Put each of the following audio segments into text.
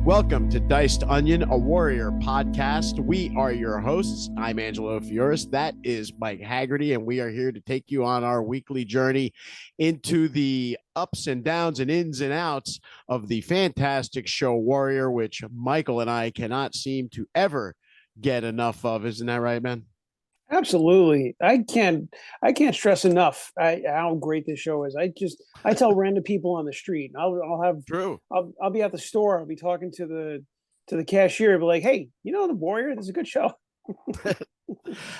Welcome to Diced Onion, a Warrior podcast. We are your hosts. I'm Angelo and that is Mike Haggerty, and we are here to take you on our weekly journey into the ups and downs and ins and outs of the fantastic show Warrior, which Michael and I cannot seem to ever get enough of. Isn't that right, man? Absolutely. I can't stress enough how great this show is. I tell random people on the street, and I'll be at the store, I'll be talking to the cashier, be like, "Hey, you know The Warrior? This is a good show."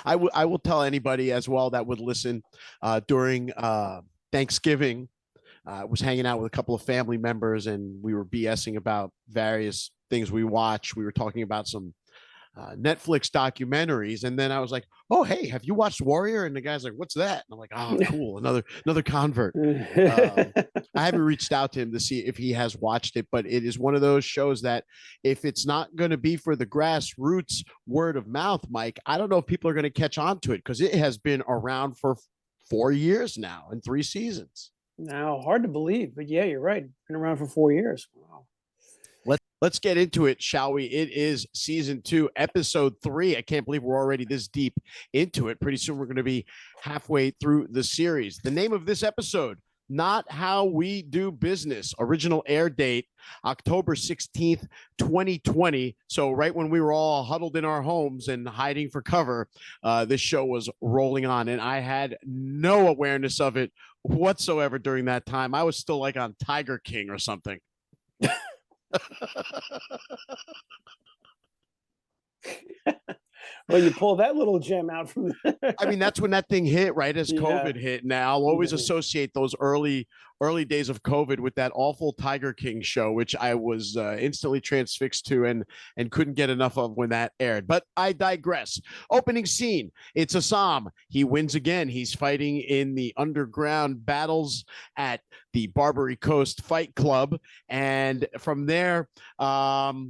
I will tell anybody as well that would listen during Thanksgiving. I was hanging out with a couple of family members, and we were BSing about various things we watch. We were talking about some Netflix documentaries, and then I was like, "Oh, hey, have you watched Warrior?" And the guy's like, "What's that?" And I'm like, "Oh, cool, another convert." I haven't reached out to him to see if he has watched it, but it is one of those shows that if it's not going to be for the grassroots word of mouth, Mike, I don't know if people are going to catch on to it because it has been around for 4 years now and 3 seasons. Now, hard to believe, but yeah, you're right. Been around for 4 years. Wow. Let's get into it, shall we? It is season 2, episode 3. I can't believe we're already this deep into it. Pretty soon we're going to be halfway through the series. The name of this episode, Not How We Do Business. Original air date, October 16th, 2020. So right when we were all huddled in our homes and hiding for cover, this show was rolling on, and I had no awareness of it whatsoever during that time. I was still like on Tiger King or something. Well, you pull that little gem out from I mean, that's when that thing hit, right as COVID hit. Now I'll always associate those early days of COVID with that awful Tiger King show, which I was instantly transfixed to and couldn't get enough of when that aired. But I digress. Opening scene, it's Assam. He wins again. He's fighting in the underground battles at the Barbary Coast Fight Club, and from there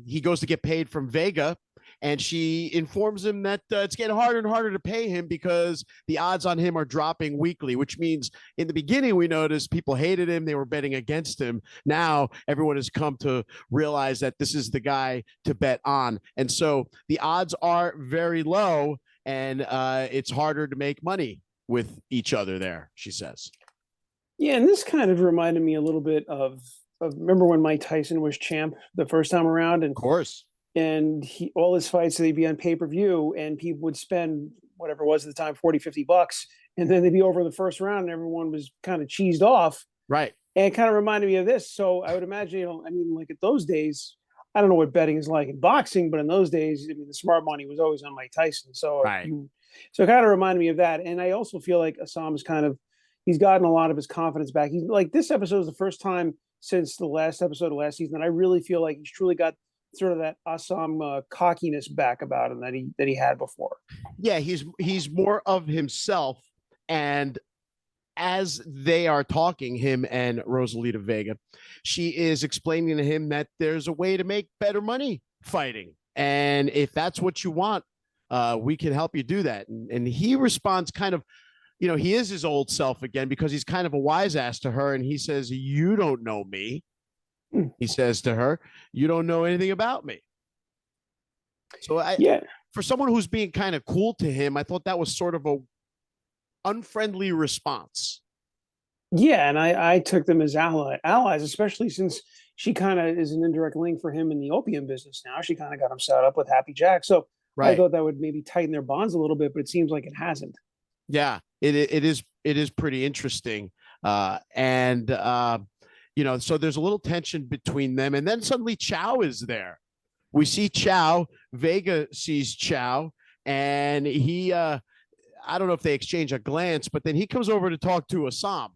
he goes to get paid from Vega. And she informs him that it's getting harder and harder to pay him because the odds on him are dropping weekly, which means in the beginning, we noticed people hated him. They were betting against him. Now everyone has come to realize that this is the guy to bet on. And so the odds are very low, and it's harder to make money with each other there, she says. Yeah, and this kind of reminded me a little bit of remember when Mike Tyson was champ the first time around? And of course. And all his fights, they'd be on pay-per-view, and people would spend whatever it was at the time, $40-$50, and then they'd be over the first round, and everyone was kind of cheesed off. Right. And it kind of reminded me of this. So I would imagine, like at those days, I don't know what betting is like in boxing, but in those days, the smart money was always on Mike Tyson. So right. So it kind of reminded me of that. And I also feel like Assam is he's gotten a lot of his confidence back. He's like, this episode is the first time since the last episode of last season that I really feel like he's truly got sort of that Assam cockiness back about him that he had before. Yeah, he's more of himself, and as they are talking, him and Rosalita Vega, she is explaining to him that there's a way to make better money fighting, and if that's what you want, we can help you do that. And he responds kind of, he is his old self again because he's kind of a wise ass to her, and he says, "You don't know me." He says to her, "You don't know anything about me." So for someone who's being kind of cool to him, I thought that was sort of a unfriendly response. Yeah, and I took them as allies, especially since she kind of is an indirect link for him in the opium business now. She kind of got him set up with Happy Jack. So right. I thought that would maybe tighten their bonds a little bit, but it seems like it hasn't. Yeah, it is pretty interesting. So there's a little tension between them. And then suddenly Chow is there. We see Chow. Vega sees Chow. And he, I don't know if they exchange a glance, but then he comes over to talk to Assam.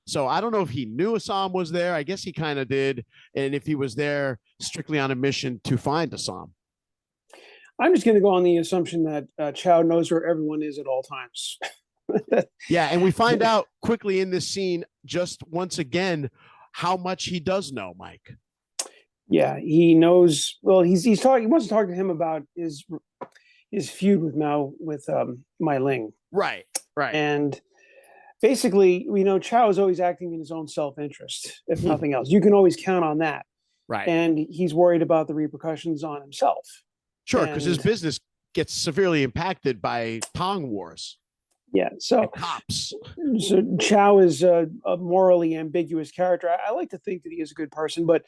So I don't know if he knew Assam was there. I guess he kind of did. And if he was there strictly on a mission to find Assam. I'm just going to go on the assumption that Chow knows where everyone is at all times. Yeah. And we find out quickly in this scene, just once again, how much he does know, Mike. Yeah, he knows. Well, he wants to talk to him about his feud with Mai Ling. Right. And basically, Chow is always acting in his own self-interest, if nothing else. You can always count on that. Right. And he's worried about the repercussions on himself. Sure, because his business gets severely impacted by Tong wars. Yeah, so cops. So Chow is a morally ambiguous character. I like to think that he is a good person, but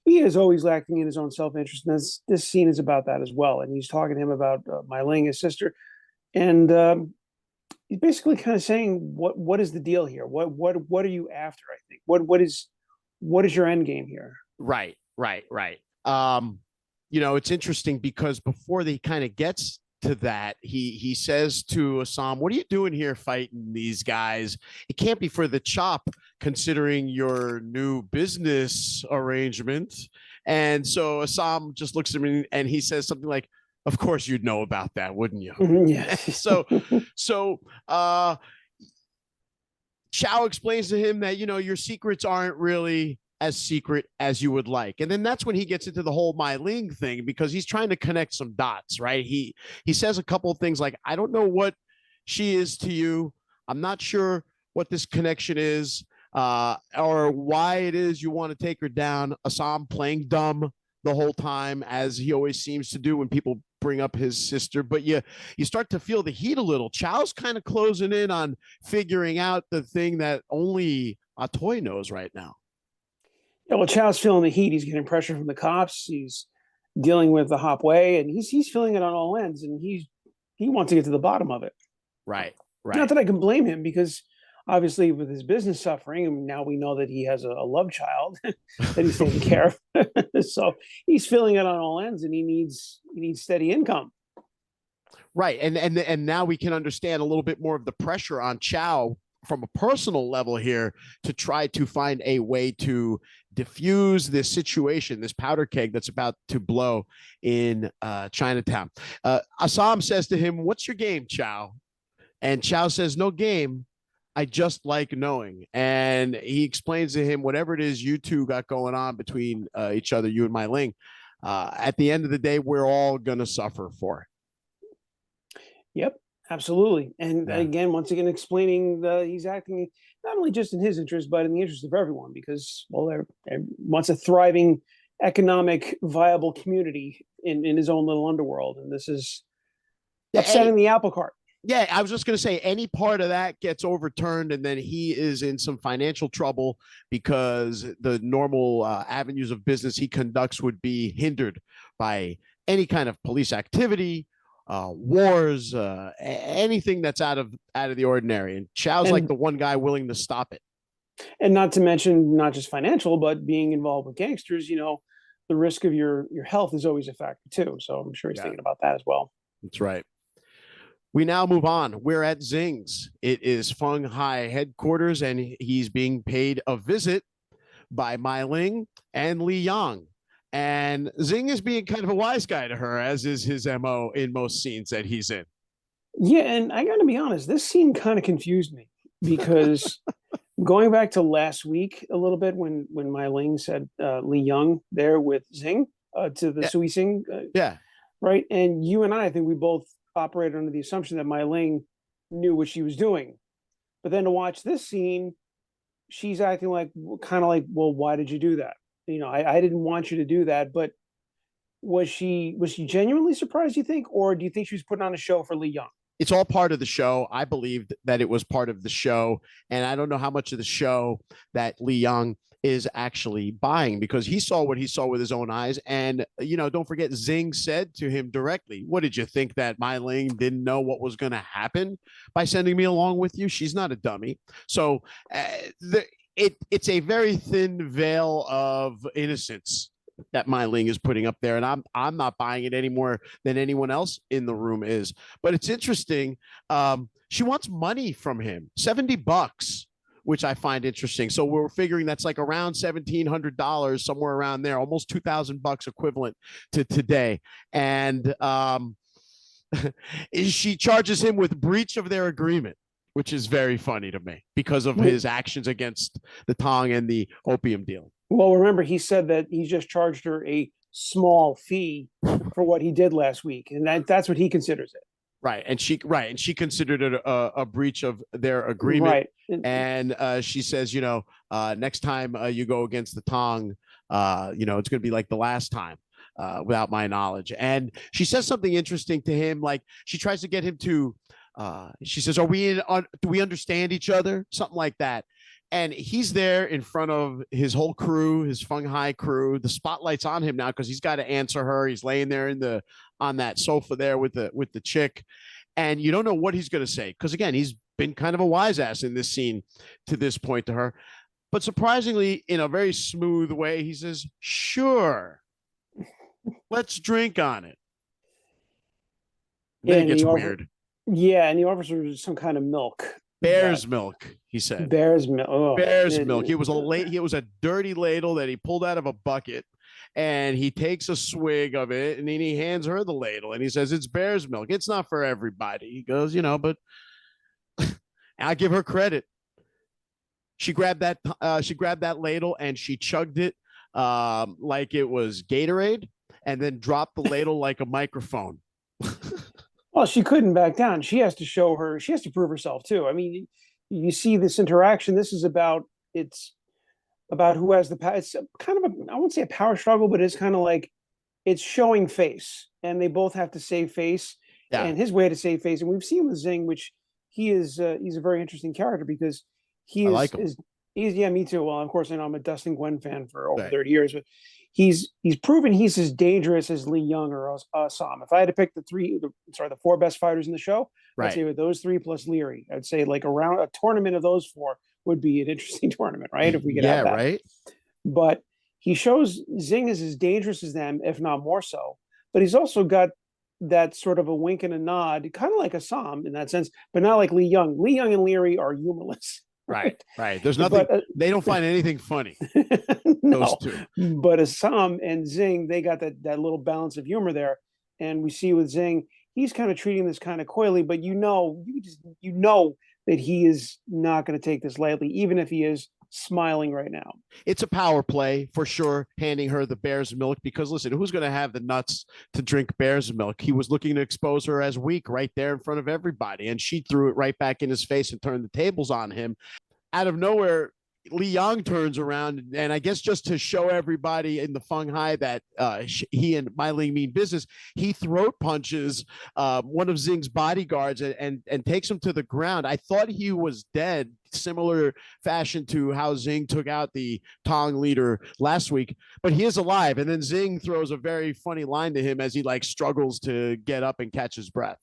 he is always lacking in his own self-interest. And this scene is about that as well. And he's talking to him about Mai Ling, his sister, and he's basically kind of saying, "What is the deal here? What are you after? I think what is your end game here?" Right. It's interesting because before he kind of gets to that, he says to Assam, "What are you doing here fighting these guys? It can't be for the chop, considering your new business arrangement." And so Assam just looks at me and he says something like, "Of course you'd know about that, wouldn't you?" Yeah. so Chow explains to him that, your secrets aren't really as secret as you would like. And then that's when he gets into the whole Mai Ling thing, because he's trying to connect some dots, right? He says a couple of things like, "I don't know what she is to you. I'm not sure what this connection is, or why it is you want to take her down." Assam playing dumb the whole time, as he always seems to do when people bring up his sister. But you start to feel the heat a little. Chow's kind of closing in on figuring out the thing that only Atoy knows right now. Yeah, well, Chow's feeling the heat. He's getting pressure from the cops. He's dealing with the Hop Wei, and he's feeling it on all ends, and he wants to get to the bottom of it. Right. Not that I can blame him, because obviously with his business suffering, and now we know that he has a love child that he's taking care of. So he's feeling it on all ends, and he needs steady income. Right. And now we can understand a little bit more of the pressure on Chow from a personal level here to try to find a way to diffuse this situation, this powder keg that's about to blow in Chinatown. Assam says to him, "What's your game, Chow?" And Chow says, "No game. I just like knowing." And he explains to him whatever it is you two got going on between each other, you and Mai Ling. At the end of the day, we're all going to suffer for it. Yep. Absolutely. And again, once again, explaining he's acting not only just in his interest, but in the interest of everyone, because, well, they wants a thriving, economic, viable community in his own little underworld. And this is upsetting the apple cart. Yeah, I was just going to say, any part of that gets overturned, and then he is in some financial trouble because the normal avenues of business he conducts would be hindered by any kind of police activity, wars, anything that's out of the ordinary. And Chow's like the one guy willing to stop it. And not to mention, not just financial, but being involved with gangsters, the risk of your health is always a factor too. So I'm sure he's thinking about that as well. That's right. We now move on. We're at Zing's. It is Fung Hai headquarters, and he's being paid a visit by Mai Ling and Li Yang. And Zing is being kind of a wise guy to her, as is his MO in most scenes that he's in. Yeah, and I got to be honest, this scene kind of confused me, because going back to last week a little bit when Mai Ling said Li Yang there with Zing to the Sui Sing. Right. And you and I think we both operated under the assumption that Mai Ling knew what she was doing. But then to watch this scene, she's acting like, kind of like, well, why did you do that? I didn't want you to do that. But was she genuinely surprised, you think? Or do you think she was putting on a show for Li Yang? It's all part of the show. I believed that it was part of the show. And I don't know how much of the show that Li Yang is actually buying, because he saw what he saw with his own eyes. And, don't forget, Zing said to him directly, "What did you think, that Mai Ling didn't know what was going to happen by sending me along with you? She's not a dummy." So it's a very thin veil of innocence that Mai Ling is putting up there, and I'm not buying it any more than anyone else in the room is. But it's interesting. She wants money from him, $70, which I find interesting. So we're figuring that's like around $1,700, somewhere around there, almost $2,000 equivalent to today. And she charges him with breach of their agreement, which is very funny to me because of his actions against the Tong and the opium deal. Well, remember, he said that he just charged her a small fee for what he did last week, and that's what he considers it. Right, and she considered it a breach of their agreement. Right, and she says, next time you go against the Tong, it's going to be like the last time. Without my knowledge. And she says something interesting to him. Like she tries to get him to, she says, do we understand each other? Something like that. And he's there in front of his whole crew, his Fung Hai crew. The spotlight's on him now because he's got to answer her. He's laying there on that sofa there with the chick. And you don't know what he's going to say. Because again, he's been kind of a wise ass in this scene to this point to her. But surprisingly, in a very smooth way, he says, sure. Let's drink on it. Then it gets weird. Yeah, and he offers her some kind of milk. Bear's milk, he said. Bear's milk. Oh, Bear's milk. It was a dirty ladle that he pulled out of a bucket, and he takes a swig of it, and then he hands her the ladle, and he says, "It's bear's milk. It's not for everybody." He goes, but I give her credit. She grabbed that ladle and she chugged it like it was Gatorade, and then dropped the ladle like a microphone. Well, she couldn't back down. She has to prove herself too. I mean, you see this interaction. It's about who has the power. It's kind of I won't say a power struggle, but it's kind of like it's showing face, and they both have to save face. Yeah. And his way to save face, and we've seen with Zing, which he's a very interesting character because I like him. Yeah, me too. Well, of course, I know I'm a Dustin Gwen fan for over 30 years, but he's proven he's as dangerous as Lee Young or Assam. If I had to pick the four best fighters in the show, I'd say with those three plus Leary, I'd say like around a tournament of those four would be an interesting tournament, right? If we could have that. Right. But he shows Zing is as dangerous as them, if not more so. But he's also got that sort of a wink and a nod, kind of like Assam in that sense, but not like Lee Young. Lee Young and Leary are humorless. Right. There's nothing. They don't find anything funny. No, those two. But Assam and Zing, they got that little balance of humor there. And we see with Zing, he's kind of treating this kind of coyly, but you know that he is not going to take this lightly, even if he is smiling right now. It's a power play for sure, handing her the bear's milk, because listen, who's going to have the nuts to drink bear's milk? He was looking to expose her as weak right there in front of everybody, and she threw it right back in his face and turned the tables on him. Out of nowhere, Li Yang turns around, and I guess just to show everybody in the Fung Hai that he and Mai Ling mean business, he throat punches one of Zing's bodyguards and takes him to the ground. I thought he was dead, similar fashion to how Zing took out the Tong leader last week, but he is alive. And then Zing throws a very funny line to him as he struggles to get up and catch his breath.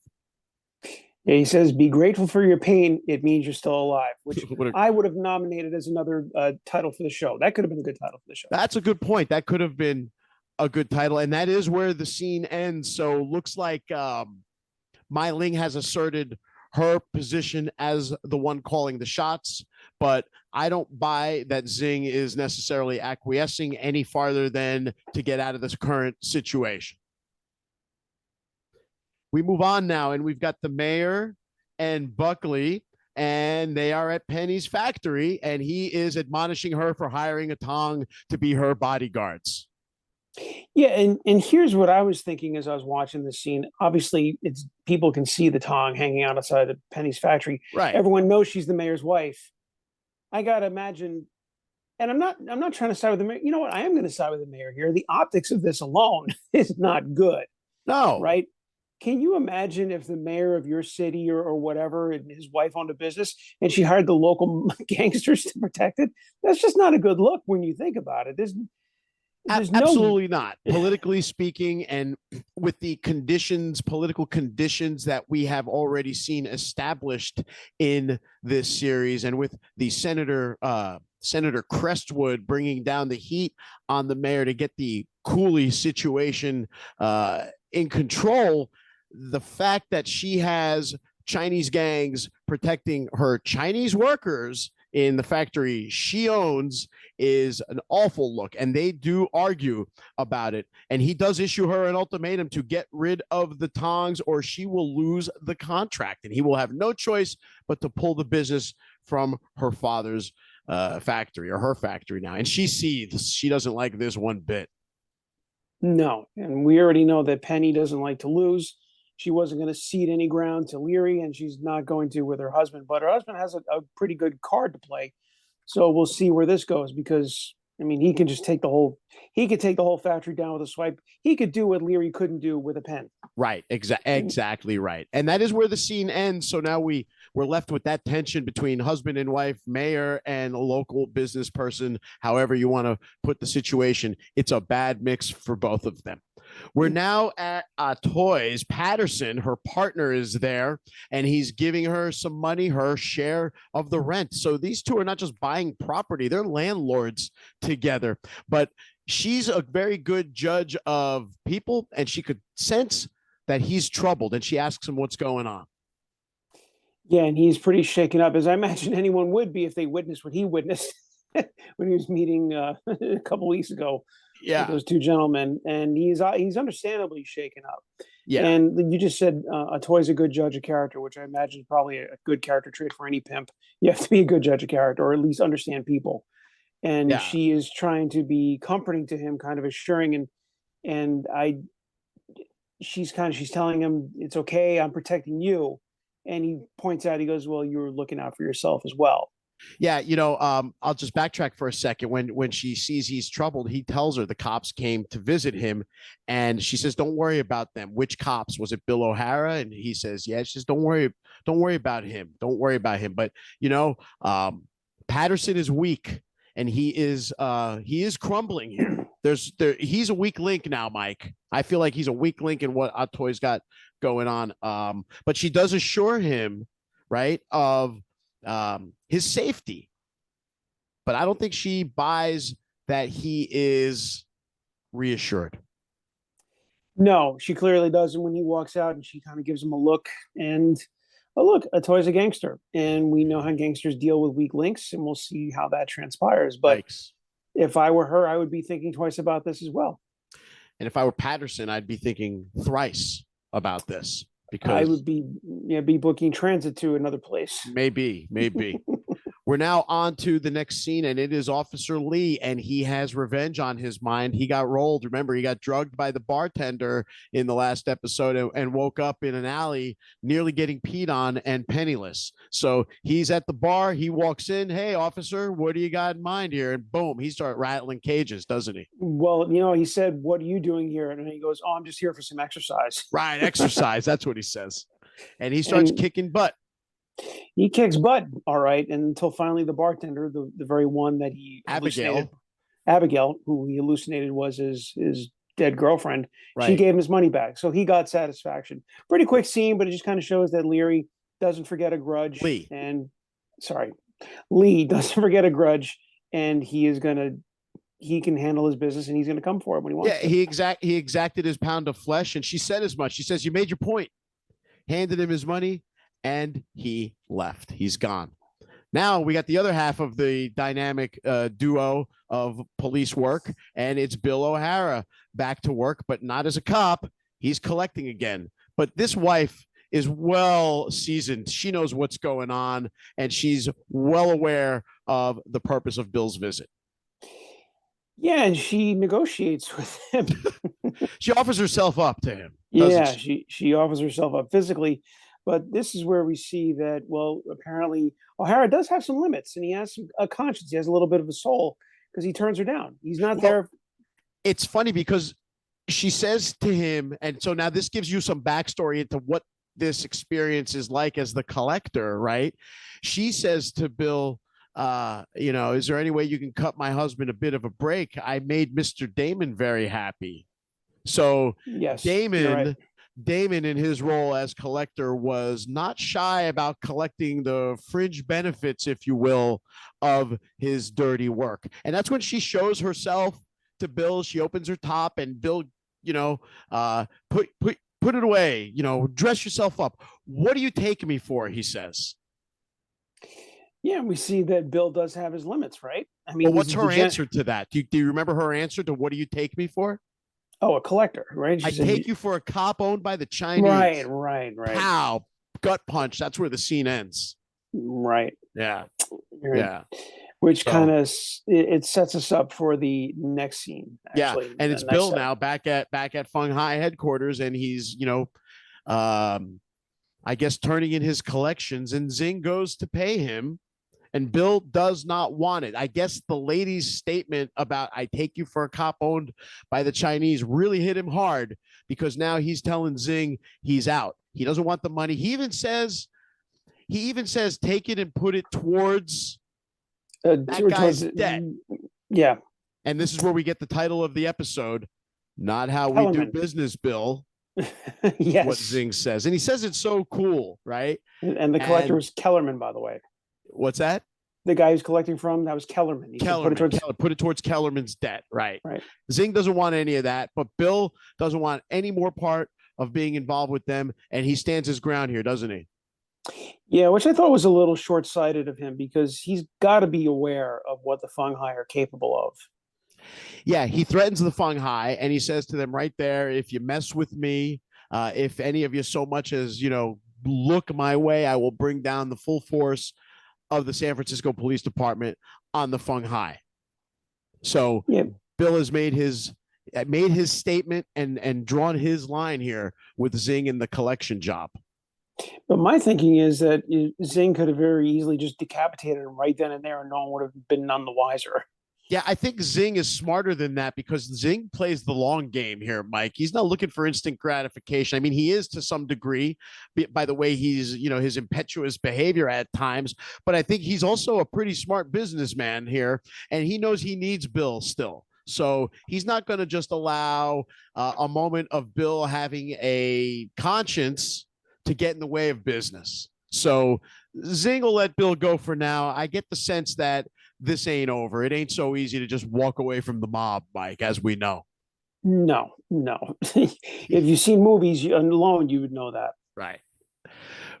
Yeah, he says, "Be grateful for your pain. It means you're still alive," which I would have nominated as another title for the show. That could have been a good title for the show. That's a good point. That could have been a good title. And that is where the scene ends. So looks like Mai Ling has asserted her position as the one calling the shots, but I don't buy that Zing is necessarily acquiescing any farther than to get out of this current situation. We move on now, and we've got the mayor and Buckley, and they are at Penny's factory, and he is admonishing her for hiring a Tong to be her bodyguards. Yeah, and here's what I was thinking as I was watching this scene. Obviously, people can see the Tong hanging out outside of Penny's factory. Right. Everyone knows she's the mayor's wife. I gotta imagine, and I'm not trying to side with the mayor. You know what? I am going to side with the mayor here. The optics of this alone is not good. No. Right. Can you imagine if the mayor of your city or whatever and his wife owned a business and she hired the local gangsters to protect it? That's just not a good look when you think about it. There's absolutely not. Politically speaking, and with the political conditions that we have already seen established in this series, and with the Senator Crestwood bringing down the heat on the mayor to get the Cooley situation in control, the fact that she has Chinese gangs protecting her Chinese workers in the factory she owns is an awful look. And they do argue about it. And he does issue her an ultimatum to get rid of the Tongs or she will lose the contract. And he will have no choice but to pull the business from her father's factory, or her factory now. And she sees she doesn't like this one bit. No. And we already know that Penny doesn't like to lose. She wasn't going to cede any ground to Leary, and she's not going to with her husband. But her husband has a pretty good card to play. So we'll see where this goes, because I mean, he can just take the whole. He could take the whole factory down with a swipe. He could do what Leary couldn't do with a pen. Right. Exactly right. And that is where the scene ends. So now we're left with that tension between husband and wife, mayor and a local business person, however you want to put the situation. It's a bad mix for both of them. We're now at Toys. Patterson, her partner, is there, and he's giving her some money, her share of the rent. So these two are not just buying property, they're landlords together. But she's a very good judge of people, and she could sense that he's troubled, and she asks him what's going on. Yeah, and he's pretty shaken up, as I imagine anyone would be if they witnessed what he witnessed when he was meeting a couple weeks ago. Yeah, those two gentlemen, and he's understandably shaken up. Yeah, and you just said a toy's a good judge of character, which I imagine is probably a good character trait for any pimp. You have to be a good judge of character, or at least understand people. And yeah. she is trying to be comforting to him, kind of assuring, and she's telling him it's okay, I'm protecting you. And he points out, he goes, well, you're looking out for yourself as well. Yeah, I'll just backtrack for a second. When she sees he's troubled, he tells her the cops came to visit him, and she says, "Don't worry about them." Which cops? Was it Bill O'Hara? And he says, "Yeah." She says, "Don't worry about him. Don't worry about him." But Patterson is weak, and he is crumbling here. He's a weak link now, Mike. I feel like he's a weak link in what Toy's got going on. But she does assure him, right, of his safety, but I don't think she buys that he is reassured. No, she clearly doesn't. When he walks out and she kind of gives him a look, and look, a toy's a gangster, and we know how gangsters deal with weak links, and we'll see how that transpires. But Yikes. If I were her, I would be thinking twice about this as well. And if I were Patterson, I'd be thinking thrice about this, because I would be booking transit to another place. Maybe. We're now on to the next scene, and it is Officer Lee, and he has revenge on his mind. He got rolled. Remember, he got drugged by the bartender in the last episode and woke up in an alley, nearly getting peed on and penniless. So he's at the bar. He walks in. Hey, officer, what do you got in mind here? And boom, he starts rattling cages, doesn't he? Well, he said, "What are you doing here?" And he goes, "Oh, I'm just here for some exercise." Right, exercise. That's what he says. And he starts kicking butt. He kicks butt, all right, and until finally the bartender, the very one that he Abigail, who he hallucinated was his dead girlfriend, right. She gave him his money back, so he got satisfaction. Pretty quick scene, but it just kind of shows that Leary doesn't forget a grudge. Lee doesn't forget a grudge, and he can handle his business, and he's going to come for it when he wants. Yeah, he exacted his pound of flesh, and she said as much. She says, "You made your point." Handed him his money. And he left. He's gone. Now we got the other half of the dynamic duo of police work, and it's Bill O'Hara back to work, but not as a cop. He's collecting again. But this wife is well seasoned. She knows what's going on, and she's well aware of the purpose of Bill's visit. Yeah, and she negotiates with him. She offers herself up to him. Yeah, she offers herself up physically. But this is where we see that, well, apparently O'Hara does have some limits, and he has a conscience. He has a little bit of a soul, because he turns her down. He's not there. It's funny because she says to him, and so now this gives you some backstory into what this experience is like as the collector, right? She says to Bill, is there any way you can cut my husband a bit of a break? I made Mr. Damon very happy. So yes, Damon, in his role as collector, was not shy about collecting the fringe benefits, if you will, of his dirty work. And that's when she shows herself to Bill. She opens her top, and Bill, put it away, dress yourself up. What are you taking me for? He says. Yeah, we see that Bill does have his limits, right? I mean, what's her answer to that? Do you remember her answer to what do you take me for? Oh, a collector, right? I take you for a cop owned by the Chinese. Right. Pow, gut punch. That's where the scene ends. Right. Yeah. Which kind of it sets us up for the next scene. Actually, and it's Bill now back at Fung Hai headquarters, and he's I guess turning in his collections, and Zing goes to pay him, And Bill does not want it. I guess the lady's statement about I take you for a cop owned by the Chinese really hit him hard, because now he's telling Zing he's out. He doesn't want the money. He even says take it and put it towards that guy's debt. Yeah. And this is where we get the title of the episode, Not How We Do Business, Bill. Yes. What Zing says. And he says it's so cool, right? And the collector was Kellerman, by the way. What's that? The guy who's collecting from, that was Kellerman. Put it towards Kellerman's debt, right? Right. Zing doesn't want any of that, but Bill doesn't want any more part of being involved with them, and he stands his ground here, doesn't he? Yeah, which I thought was a little short-sighted of him, because he's got to be aware of what the Fung Hai are capable of. Yeah, he threatens the Fung Hai, and he says to them right there, if you mess with me, if any of you so much as, look my way, I will bring down the full force of the San Francisco Police Department on the Fung Hai. So yeah. Bill has made his statement and drawn his line here with Zing in the collection job. But my thinking is that Zing could have very easily just decapitated him right then and there, and no one would have been none the wiser. Yeah, I think Zing is smarter than that, because Zing plays the long game here, Mike. He's not looking for instant gratification. I mean, he is to some degree, by the way he's, his impetuous behavior at times, but I think he's also a pretty smart businessman here, and he knows he needs Bill still. So he's not going to just allow a moment of Bill having a conscience to get in the way of business. So Zing will let Bill go for now. I get the sense that this ain't over. It ain't so easy to just walk away from the mob, Mike, as we know. No. If you've seen movies alone, you would know that. Right.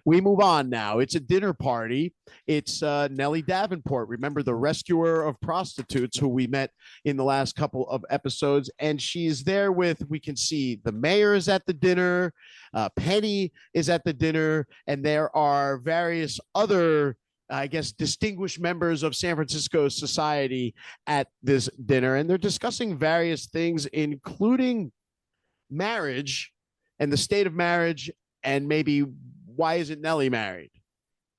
We move on now. It's a dinner party. It's Nellie Davenport. Remember, the rescuer of prostitutes who we met in the last couple of episodes. And she's there with, we can see the mayor is at the dinner. Penny is at the dinner. And there are various other, I guess, distinguished members of San Francisco society at this dinner. And they're discussing various things, including marriage and the state of marriage, and maybe why isn't Nellie married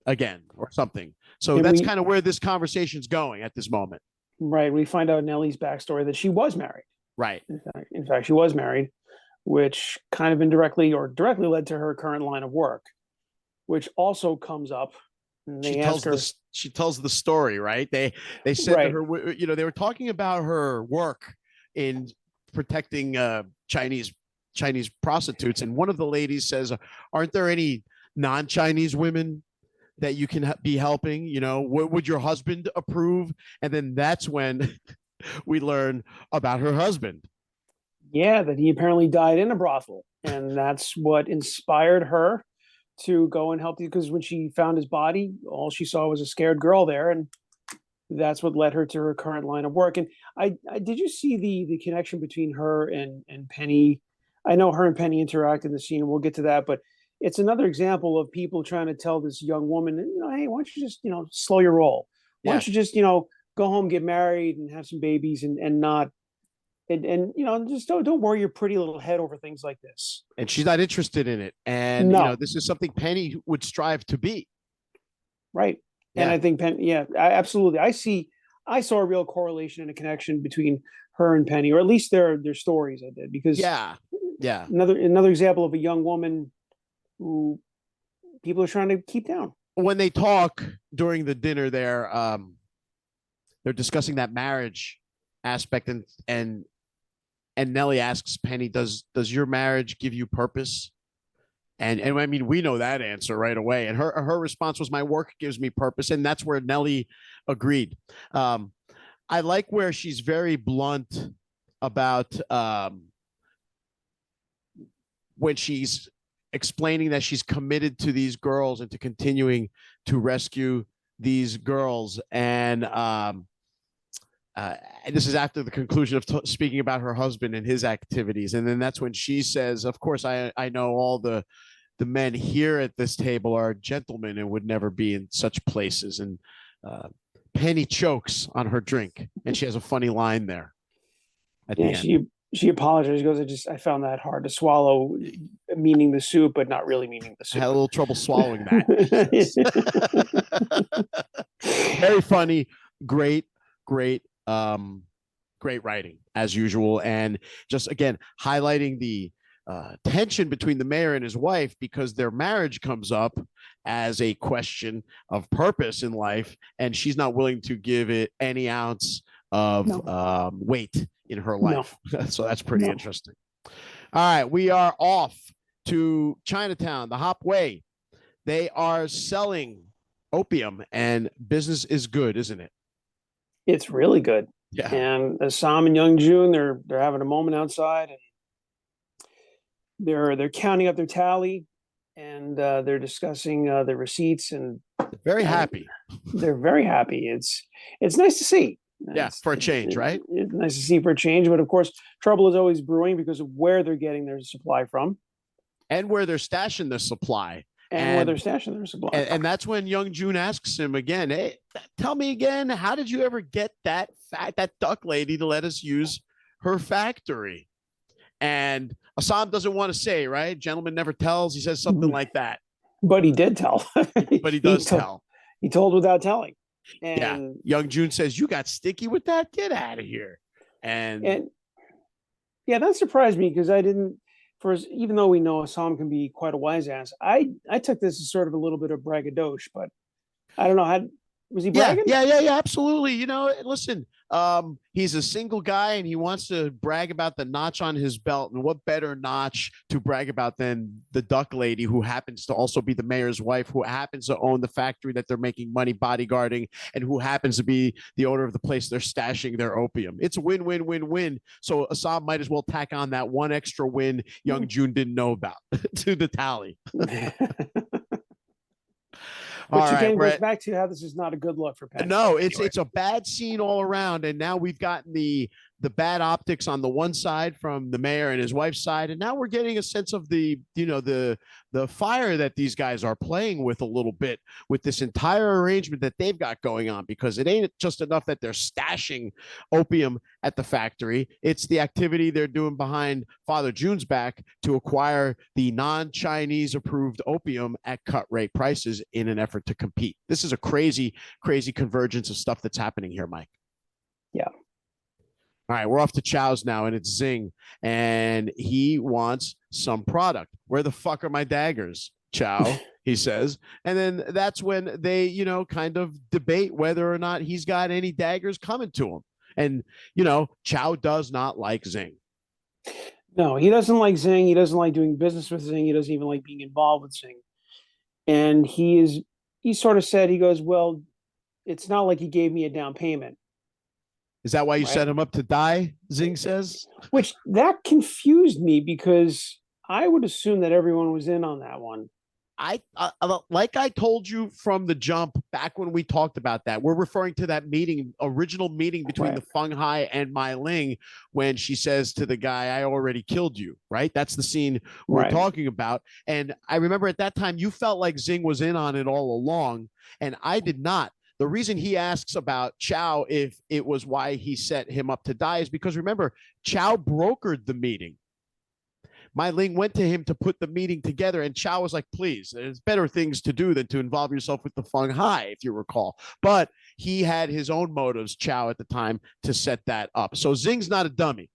again or something. So that's kind of where this conversation's going at this moment. Right. We find out Nellie's backstory, that she was married. Right. In fact, she was married, which kind of indirectly or directly led to her current line of work, which also comes up. She tells the story, right? They said to her, they were talking about her work in protecting Chinese prostitutes, and one of the ladies says, "Aren't there any non-Chinese women that you can be helping? Would your husband approve?" And then that's when we learn about her husband. Yeah, that he apparently died in a brothel, and that's what inspired her to go and help you, because when she found his body, all she saw was a scared girl there, and that's what led her to her current line of work. And I did you see the connection between her and Penny? I know her and Penny interact in the scene, and we'll get to that, but it's another example of people trying to tell this young woman, hey, why don't you just, slow your roll? Why don't you just, go home, get married, and have some babies, and not, and just don't worry your pretty little head over things like this. And she's not interested in it. And, this is something Penny would strive to be. Right. Yeah. And I think absolutely. I saw a real correlation and a connection between her and Penny, or at least their stories. I did, because another example of a young woman who people are trying to keep down. When they talk during the dinner there, they're discussing that marriage aspect, and Nellie asks Penny, does your marriage give you purpose? And I mean, we know that answer right away. And her response was, my work gives me purpose. And that's where Nellie agreed. I like where she's very blunt about when she's explaining that she's committed to these girls and to continuing to rescue these girls. And this is after the conclusion of speaking about her husband and his activities. And then that's when she says, of course, I know all the men here at this table are gentlemen and would never be in such places. And Penny chokes on her drink, and she has a funny line there at the end. She apologized. She goes, I found that hard to swallow, meaning the soup, but not really meaning the soup. I had a little trouble swallowing that. Very funny, great, great, great writing as usual, and just again highlighting the tension between the mayor and his wife because their marriage comes up as a question of purpose in life, and she's not willing to give it any ounce of weight in her life. So that's pretty interesting. All right, we are off to Chinatown, the Hop Wei. They are selling opium, and business is good, isn't it? It's really good. Yeah. And Sam and Yung Jun, they're having a moment outside, and they're counting up their tally, and they're discussing the receipts, and very happy. They're very happy. It's nice to see. Yeah, for a change, right? It's nice to see for a change, but of course, trouble is always brewing because of where they're getting their supply from, and where they're stashing the supply. And where they're stashing their supply. And that's when Yung Jun asks him again, hey, tell me again, how did you ever get that duck lady to let us use her factory? And Assam doesn't want to say, right? Gentleman never tells. He says something like that. But he did tell. But he does tell. He told without telling. And yeah. Yung Jun says, you got sticky with that? Get out of here. And yeah, that surprised me because I didn't. Even though we know Assam can be quite a wise ass, I took this as sort of a little bit of braggadocio, but I don't know. Was he bragging? Yeah, absolutely. You know, listen, he's a single guy and he wants to brag about the notch on his belt. And what better notch to brag about than the duck lady who happens to also be the mayor's wife, who happens to own the factory that they're making money bodyguarding, and who happens to be the owner of the place they're stashing their opium. It's a win, win, win, win. So Assam might as well tack on that one extra win Yung Jun didn't know about to the tally. Which again goes back to how this is not a good look for Penn. No, it's a bad scene all around, and now we've gotten the bad optics on the one side from the mayor and his wife's side, and now we're getting a sense of the fire that these guys are playing with a little bit with this entire arrangement that they've got going on, because it ain't just enough that they're stashing opium at the factory. It's the activity they're doing behind Father June's back to acquire the non-Chinese approved opium at cut rate prices in an effort to compete. This is a crazy, crazy convergence of stuff that's happening here, Mike. Yeah. All right, we're off to Chow's now, and it's Zing, and he wants some product. Where the fuck are my daggers, Chow? He says. And then that's when they, kind of debate whether or not he's got any daggers coming to him. And, Chow does not like Zing. No, he doesn't like Zing. He doesn't like doing business with Zing. He doesn't even like being involved with Zing. And he sort of said, he goes, well, it's not like he gave me a down payment. Is that why you set him up to die? Zing says. Which that confused me because I would assume that everyone was in on that one. Like I told you from the jump back when we talked about that, we're referring to that original meeting between the Fung Hai and Mai Ling, when she says to the guy, I already killed you, right? That's the scene we're talking about. And I remember at that time, you felt like Zing was in on it all along, and I did not. The reason he asks about Chow, if it was why he set him up to die, is because remember, Chow brokered the meeting. Mai Ling went to him to put the meeting together, and Chow was like, please, there's better things to do than to involve yourself with the Fung Hai, if you recall. But he had his own motives, Chow, at the time, to set that up. So Zing's not a dummy.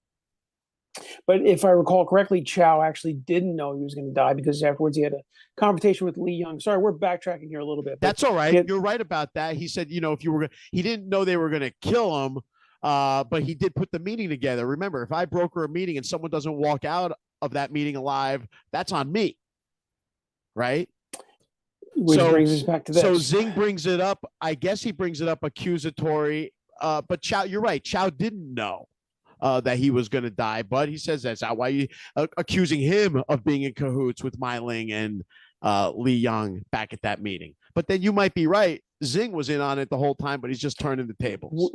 But if I recall correctly, Chow actually didn't know he was going to die because afterwards he had a confrontation with Li Yung. Sorry, we're backtracking here a little bit. That's all right. You're right about that. He said, if you were, he didn't know they were going to kill him, but he did put the meeting together. Remember, if I broker a meeting and someone doesn't walk out of that meeting alive, that's on me, right? Which brings us back to this. So Zing brings it up. I guess he brings it up accusatory, but Chow, you're right. Chow didn't know that he was going to die, but he says that's why you accusing him of being in cahoots with Mai Ling and Li Yung back at that meeting. But then you might be right. Zing was in on it the whole time, but he's just turning the tables.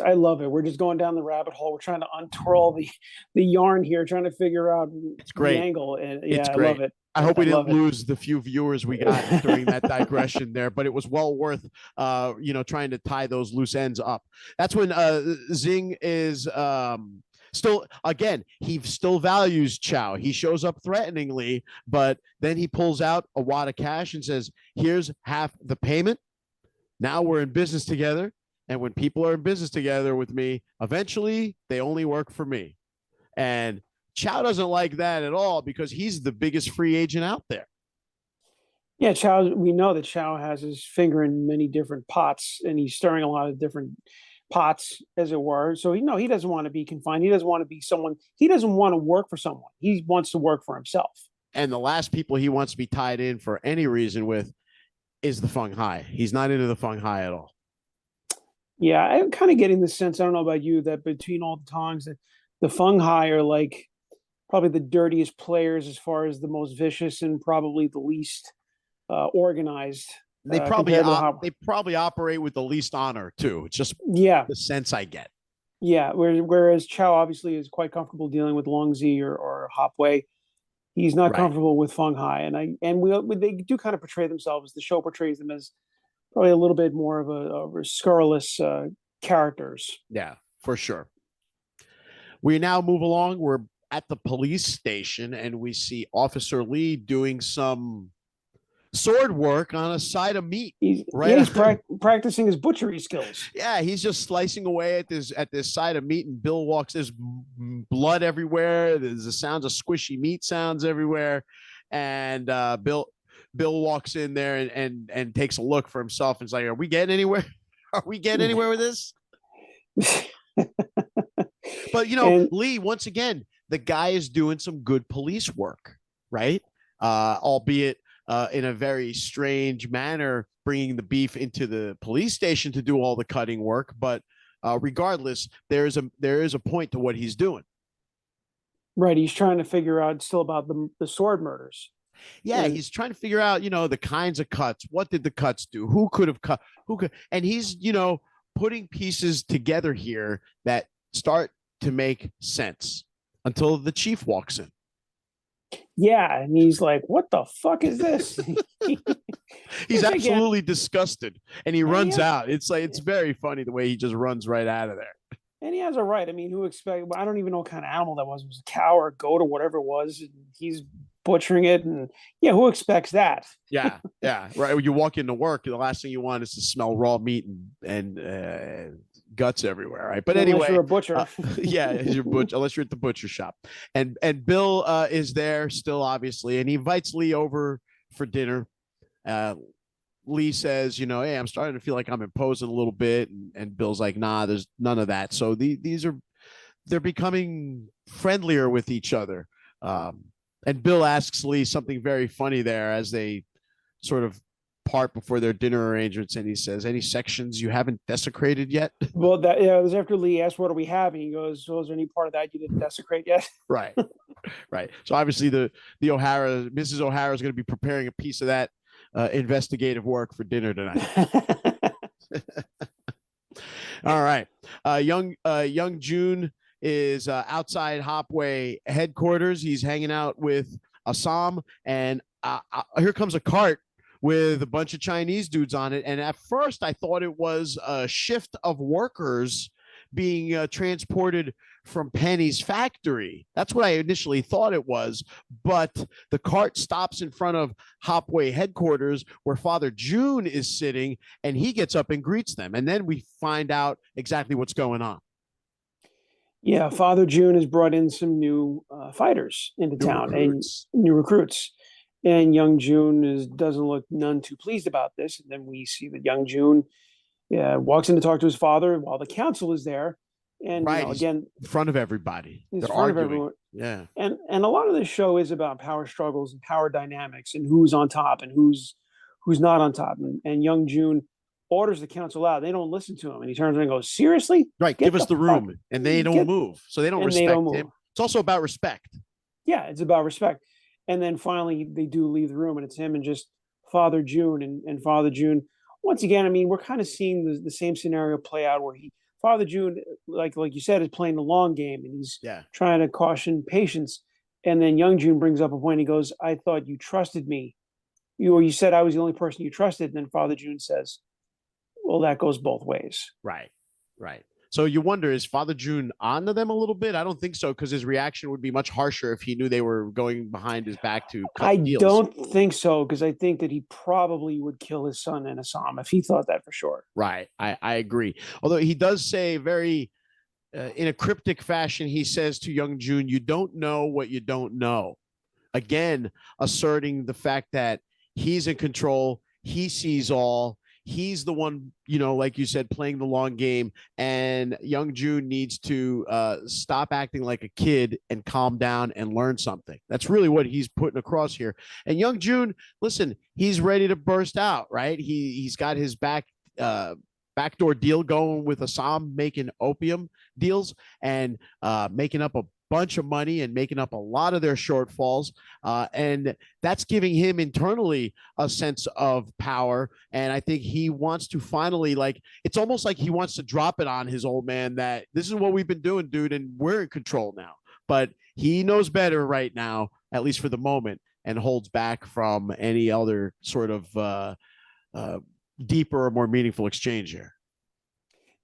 I love it. We're just going down the rabbit hole. We're trying to untwirl the yarn here, trying to figure out the angle. And it's great. I love it. I hope we didn't lose the few viewers we got during that digression there, but it was well worth, trying to tie those loose ends up. That's when Zing is he still values Chow. He shows up threateningly, but then he pulls out a wad of cash and says, here's half the payment. Now we're in business together. And when people are in business together with me, eventually they only work for me. And Chow doesn't like that at all because he's the biggest free agent out there. Yeah, Chow. We know that Chow has his finger in many different pots, and he's stirring a lot of different pots, as it were. So he doesn't want to be confined. He doesn't want to be someone. He doesn't want to work for someone. He wants to work for himself. And the last people he wants to be tied in for any reason with is the Fung Hai. He's not into the Fung Hai at all. Yeah, I'm kind of getting the sense. I don't know about you, that between all the Tongs, that the Fung Hai are like probably the dirtiest players as far as the most vicious and probably the least organized. They probably operate with the least honor too. It's just the sense I get. Yeah, whereas Chow obviously is quite comfortable dealing with Longzi or Hop Wei. He's not comfortable with Fung Hai, and they do kind of portray themselves. The show portrays them as probably a little bit more of a scurrilous characters. Yeah, for sure. We now move along. We're at the police station, and we see Officer Lee doing some sword work on a side of meat. He's practicing his butchery skills. Yeah, he's just slicing away at this side of meat, and Bill walks. There's blood everywhere. There's the sounds of squishy meat sounds everywhere, and Bill walks in there and takes a look for himself and is like, "Are we getting anywhere? Are we getting anywhere with this?" But Lee, once again, the guy is doing some good police work, right? Albeit in a very strange manner, bringing the beef into the police station to do all the cutting work. But regardless, there is a point to what he's doing. Right. He's trying to figure out still about the sword murders. Yeah, he's trying to figure out, the kinds of cuts. What did the cuts do? Who could have cut? Who could? And he's, putting pieces together here that start to make sense until the chief walks in. Yeah, and he's like, "What the fuck is this?" He's absolutely disgusted, and he runs out. It's very funny the way he just runs right out of there. And he has a right. I mean, I don't even know what kind of animal that was. It was a cow or a goat or whatever it was. And he's butchering it, and who expects that? Yeah, right. When you walk into work, the last thing you want is to smell raw meat and guts everywhere, right? But anyway, you're a butcher. You're butcher unless you're at the butcher shop. And Bill is there still, obviously, and he invites Lee over for dinner. Lee says, "Hey, I'm starting to feel like I'm imposing a little bit," and Bill's like, "Nah, there's none of that." So they're becoming friendlier with each other. And Bill asks Lee something very funny there as they sort of part before their dinner arrangements, and he says, "Any sections you haven't desecrated yet?" Well, it was after Lee asked, "What do we have?" And he goes, "So is there any part of that you didn't desecrate yet?" Right. So obviously the Mrs. O'Hara is going to be preparing a piece of that investigative work for dinner tonight. All right. Yung Jun is outside Hop Wei headquarters. He's hanging out with Assam, and here comes a cart with a bunch of Chinese dudes on it. And at first I thought it was a shift of workers being transported from Penny's factory. That's what I initially thought it was. But the cart stops in front of Hop Wei headquarters where Father June is sitting, and he gets up and greets them. And then we find out exactly what's going on. Yeah, Father June has brought in some new fighters into town, and new recruits. And Yung Jun doesn't look none too pleased about this. And then we see that Yung Jun walks in to talk to his father while the council is there. And again, in front of everybody. They're arguing. Yeah. And a lot of this show is about power struggles and power dynamics and who's on top and who's not on top. And Yung Jun orders the council out. They don't listen to him. And he turns around and goes, "Seriously? Right. Give us the room." And they don't move. So they don't respect him. It's also about respect. Yeah, it's about respect. And then finally they do leave the room, and it's him and just Father June and Father June. Once again, I mean, we're kind of seeing the same scenario play out where Father June, like you said, is playing the long game, and he's trying to caution patience. And then Yung Jun brings up a point. He goes, "I thought you trusted me. You said I was the only person you trusted." And then Father June says, "Well, that goes both ways." Right. So you wonder, is Father June onto them a little bit? I don't think so, because his reaction would be much harsher if he knew they were going behind his back to cut I deals. don't think so, because I think that he probably would kill his son and Assam if he thought that for sure. Right. I agree. Although he does say very in a cryptic fashion, he says to Yung Jun, you don't know what you don't know. Again, asserting the fact that he's in control, he sees all, he's the one, like you said, playing the long game, and Yung Jun needs to stop acting like a kid and calm down and learn something. That's really what he's putting across here. And Yung Jun, listen, he's ready to burst out, right? He's got his backdoor deal going with Assam, making opium deals and making up a bunch of money and making up a lot of their shortfalls. And that's giving him internally a sense of power. And I think he wants to finally, it's almost like he wants to drop it on his old man that this is what we've been doing, dude, and we're in control now. But he knows better right now, at least for the moment, and holds back from any other sort of deeper or more meaningful exchange here.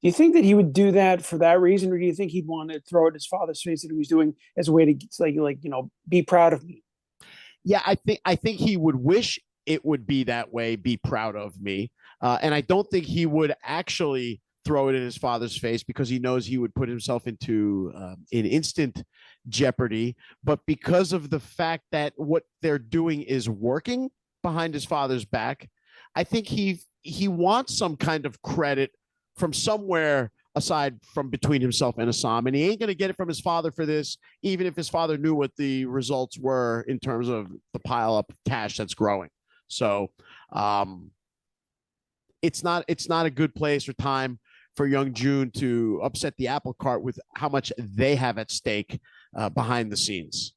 Do you think that he would do that for that reason, or do you think he'd want to throw it in his father's face that he was doing as a way to be proud of me? Yeah, I think he would wish it would be that way, be proud of me. And I don't think he would actually throw it in his father's face, because he knows he would put himself into an instant jeopardy. But because of the fact that what they're doing is working behind his father's back, I think he wants some kind of credit from somewhere aside from between himself and Assam. And he ain't going to get it from his father for this, even if his father knew what the results were in terms of the pile up of cash that's growing. So it's not a good place or time for Yung Jun to upset the apple cart with how much they have at stake behind the scenes.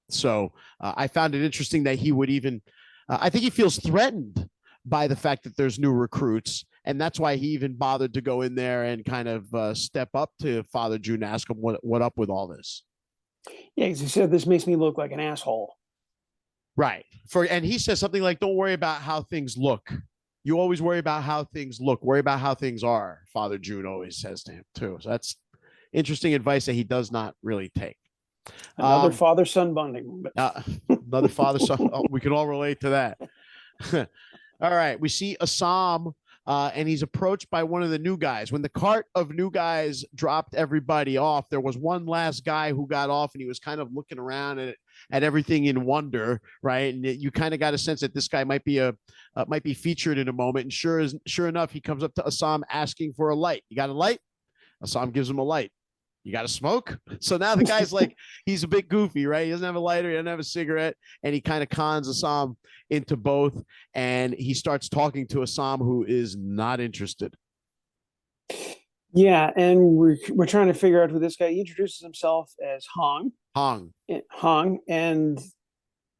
So I found it interesting that he would even, I think he feels threatened by the fact that there's new recruits. And that's why he even bothered to go in there and kind of step up to Father June, ask him what up with all this. Yeah, because he said, this makes me look like an asshole. Right. And he says something like, don't worry about how things look. You always worry about how things look. Worry about how things are, Father June always says to him, too. So that's interesting advice that he does not really take. Another father-son bonding. Another father-son. Oh, we can all relate to that. All right. We see Assam, and he's approached by one of the new guys. When the cart of new guys dropped everybody off, there was one last guy who got off, and he was kind of looking around at everything in wonder, right? And you kind of got a sense that this guy might be featured in a moment. And sure enough, he comes up to Assam asking for a light. You got a light? Assam gives him a light. You got to smoke? So now the guy's like, he's a bit goofy, right? He doesn't have a lighter. He doesn't have a cigarette. And he kind of cons Assam into both. And he starts talking to Assam, who is not interested. Yeah. And we're trying to figure out who this guy, he introduces himself as Hong. And,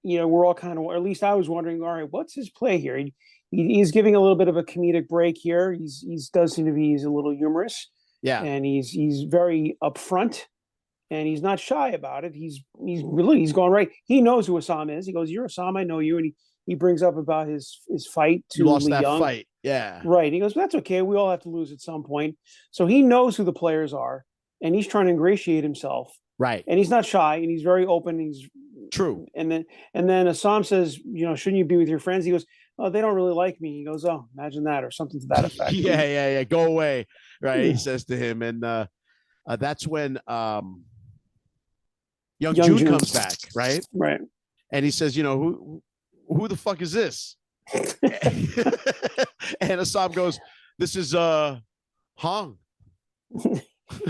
we're all kind of, or at least I was wondering, all right, what's his play here? He's giving a little bit of a comedic break here. He's does seem to be, he's a little humorous. Yeah. And he's very upfront, and he's not shy about it. He's going right. He knows who Assam is. He goes, "You're Assam, I know you." And he brings up about his fight to lost Lee that Young. fight. Yeah. Right. He goes, "That's okay. We all have to lose at some point." So he knows who the players are, and he's trying to ingratiate himself. Right. And he's not shy, and he's very open. He's true. And then Assam says, "Shouldn't you be with your friends?" He goes, "Oh, they don't really like me." He goes, "Oh, imagine that," or something to that effect. Yeah. Go away. Right. Yeah. He says to him. And that's when Yung Jun comes back. Right. Right. And he says, who the fuck is this? And Assam goes, "This is Hong."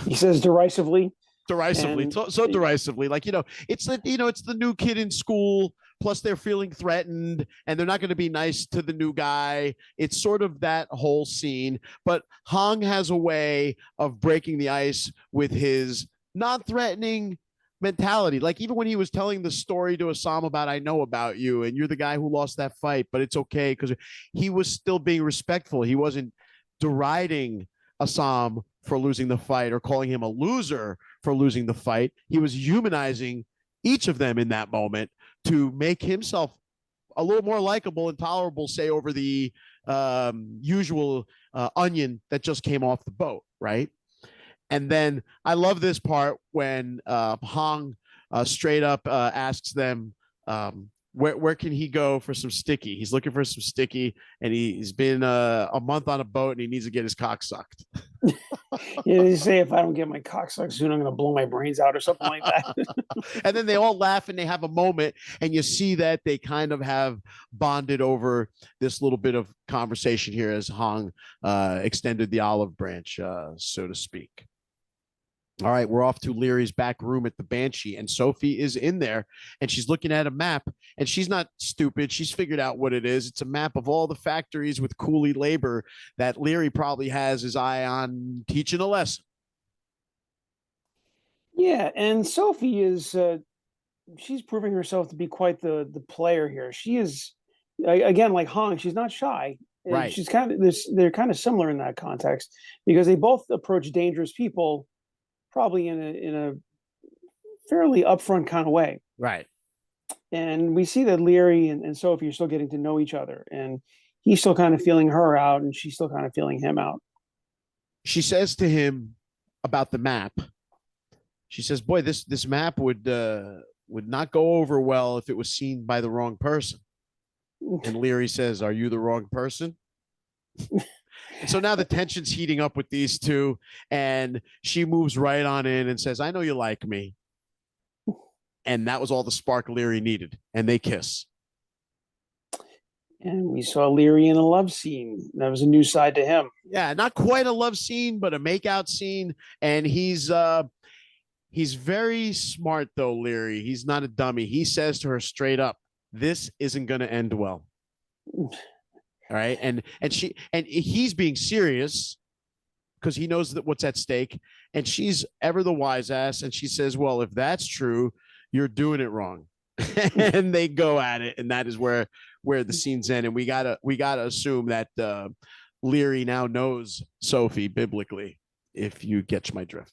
He says derisively. So derisively, it's the new kid in school, plus they're feeling threatened and they're not going to be nice to the new guy. It's sort of that whole scene. But Hong has a way of breaking the ice with his non-threatening mentality. Like, even when he was telling the story to Assam about, "I know about you and you're the guy who lost that fight, but it's okay," because he was still being respectful. He wasn't deriding Assam for losing the fight or calling him a loser for losing the fight. He was humanizing each of them in that moment to make himself a little more likable and tolerable, say, over the usual onion that just came off the boat. right? And then I love this part when Hong straight up asks them, where can he go for some sticky? He's looking for some sticky, and he's been a month on a boat, and he needs to get his cock sucked. Yeah, they say if I don't get my cock sucked soon, I'm going to blow my brains out or something like that. And then they all laugh and they have a moment, and you see that they kind of have bonded over this little bit of conversation here as Hong extended the olive branch, so to speak. All right, we're off to Leary's back room at the Banshee, and Sophie is in there, and she's looking at a map, and she's not stupid. She's figured out what it is. It's a map of all the factories with coolie labor that Leary probably has his eye on teaching a lesson. Yeah, and Sophie is she's proving herself to be quite the player here. She is again like Hong. She's not shy. Right. She's kind of this. They're kind of similar in that context because they both approach dangerous people probably in a fairly upfront kind of way. Right. And we see that Leary and Sophie are still getting to know each other, and he's still kind of feeling her out, and she's still kind of feeling him out. She says to him about the map. She says, "Boy, this map would not go over well if it was seen by the wrong person." And Leary says, "Are you the wrong person?" So now the tension's heating up with these two, and she moves right on in and says, "I know you like me." And that was all the spark Leary needed, and they kiss. And we saw Leary in a love scene. That was a new side to him. Yeah, not quite a love scene, but a makeout scene, and he's very smart though, Leary. He's not a dummy. He says to her straight up, "This isn't going to end well." All right. And he's being serious because he knows that what's at stake. And she's ever the wise ass. And she says, "Well, if that's true, you're doing it wrong." And they go at it. And that is where the scenes end. And we gotta assume that Leary now knows Sophie biblically, if you catch my drift.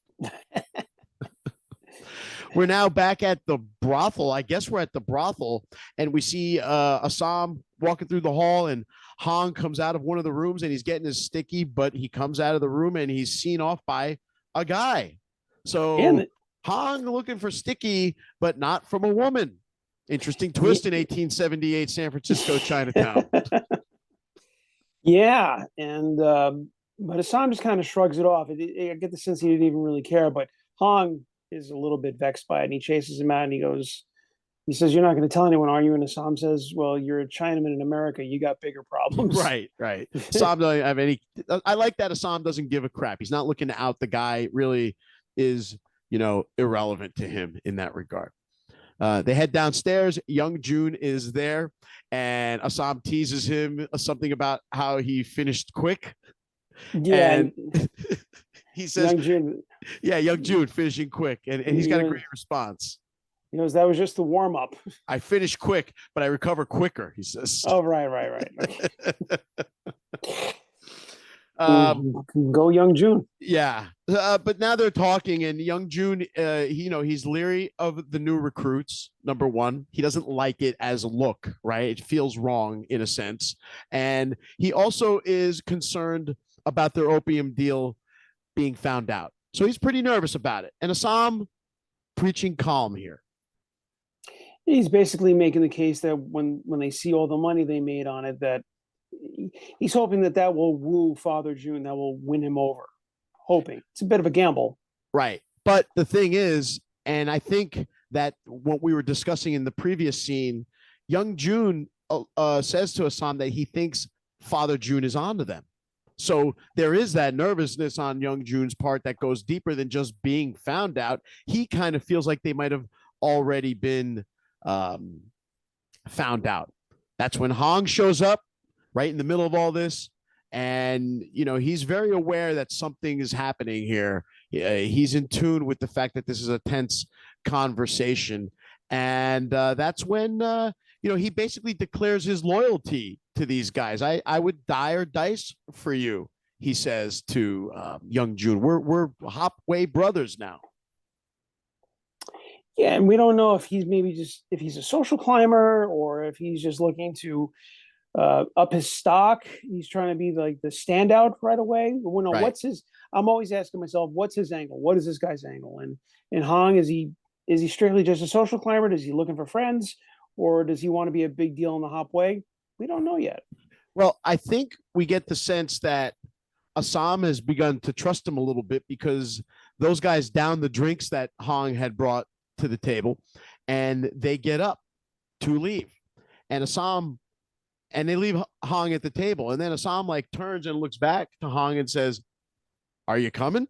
We're now back at the brothel. I guess we're at the brothel, and we see Assam walking through the hall, and Hong comes out of one of the rooms, and he's getting his sticky, but he comes out of the room, and he's seen off by a guy. So Hong looking for sticky, but not from a woman. Interesting twist in 1878 San Francisco Chinatown. Yeah, and but Assam just kind of shrugs it off. I get the sense he didn't even really care, but Hong is a little bit vexed by it, and he chases him out, and he says, "You're not going to tell anyone, are you?" And Assam says, "Well, you're a Chinaman in America. You got bigger problems." Right. Assam doesn't have any. I like that Assam doesn't give a crap. He's not looking to out the guy. Really is, irrelevant to him in that regard. They head downstairs. Yung Jun is there, and Assam teases him something about how he finished quick. Yeah. And he says, Yung Jun, Yung Jun finishing quick. And he's got a great response. He goes, "That was just the warm up. I finish quick, but I recover quicker," he says. Oh, right. Go Yung Jun. Yeah. But now they're talking, and Yung Jun, he's leery of the new recruits. Number one, he doesn't like it as a look, right? It feels wrong in a sense. And he also is concerned about their opium deal being found out. So he's pretty nervous about it. And Assam preaching calm here. He's basically making the case that when they see all the money they made on it, that he's hoping that will woo Father June, that will win him over. Hoping. It's a bit of a gamble. Right. But the thing is, and I think that what we were discussing in the previous scene, Yung Jun says to Assam that he thinks Father June is onto them. So there is that nervousness on Yung Jun's part that goes deeper than just being found out. He kind of feels like they might have already been found out. That's when Hong shows up right in the middle of all this. And, he's very aware that something is happening here. He's in tune with the fact that this is a tense conversation. And that's when, he basically declares his loyalty to these guys. I would die or dice for you, he says to Yung Jun. We're Hop Wei brothers now. Yeah, and we don't know if he's if he's a social climber or if he's just looking to up his stock. He's trying to be like the standout right away. Well, no, Right. what's his? I'm always asking myself, what's his angle? What is this guy's angle? And Hong, is he strictly just a social climber? Is he looking for friends, or does he want to be a big deal in the Hop Wei? We don't know yet. Well, I think we get the sense that Assam has begun to trust him a little bit because those guys down the drinks that Hong had brought to the table, and they get up to leave, and Assam, and they leave Hong at the table, and then Assam like turns and looks back to Hong and says, "Are you coming?"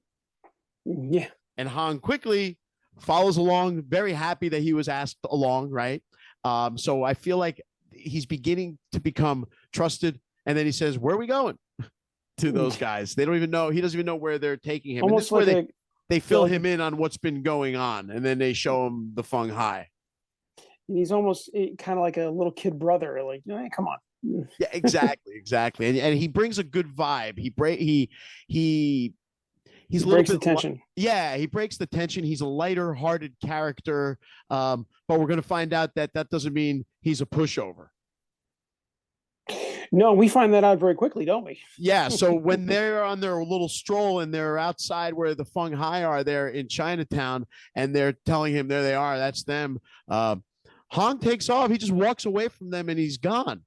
Yeah. And Hong quickly follows along, very happy that he was asked along, right? So I feel like he's beginning to become trusted, and then he says, "Where are we going?" to those guys. They don't even know. He doesn't even know where they're taking him. Almost and this like where they fill him in on what's been going on, and then they show him the Fung Hai. He's almost kind of like a little kid brother. Like, hey, come on. Yeah, exactly. And he brings a good vibe. He's a little bit tension. Yeah, he breaks the tension. He's a lighter-hearted character, but we're going to find out that doesn't mean he's a pushover. No, we find that out very quickly, don't we? Yeah. So when they're on their little stroll and they're outside where the Fung Hai are there in Chinatown, and they're telling him there they are, that's them. Hong takes off. He just walks away from them and he's gone.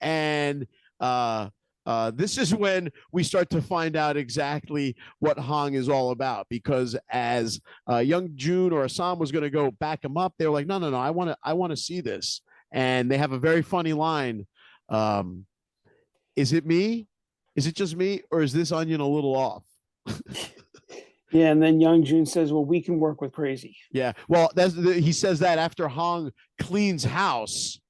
And this is when we start to find out exactly what Hong is all about, because as Yung Jun or Assam was going to go back him up, they were like, no, I want to see this. And they have a very funny line. Is it me? Is it just me? Or is this onion a little off? Yeah. And then Yung Jun says, well, we can work with crazy. Yeah. Well, he says that after Hong cleans house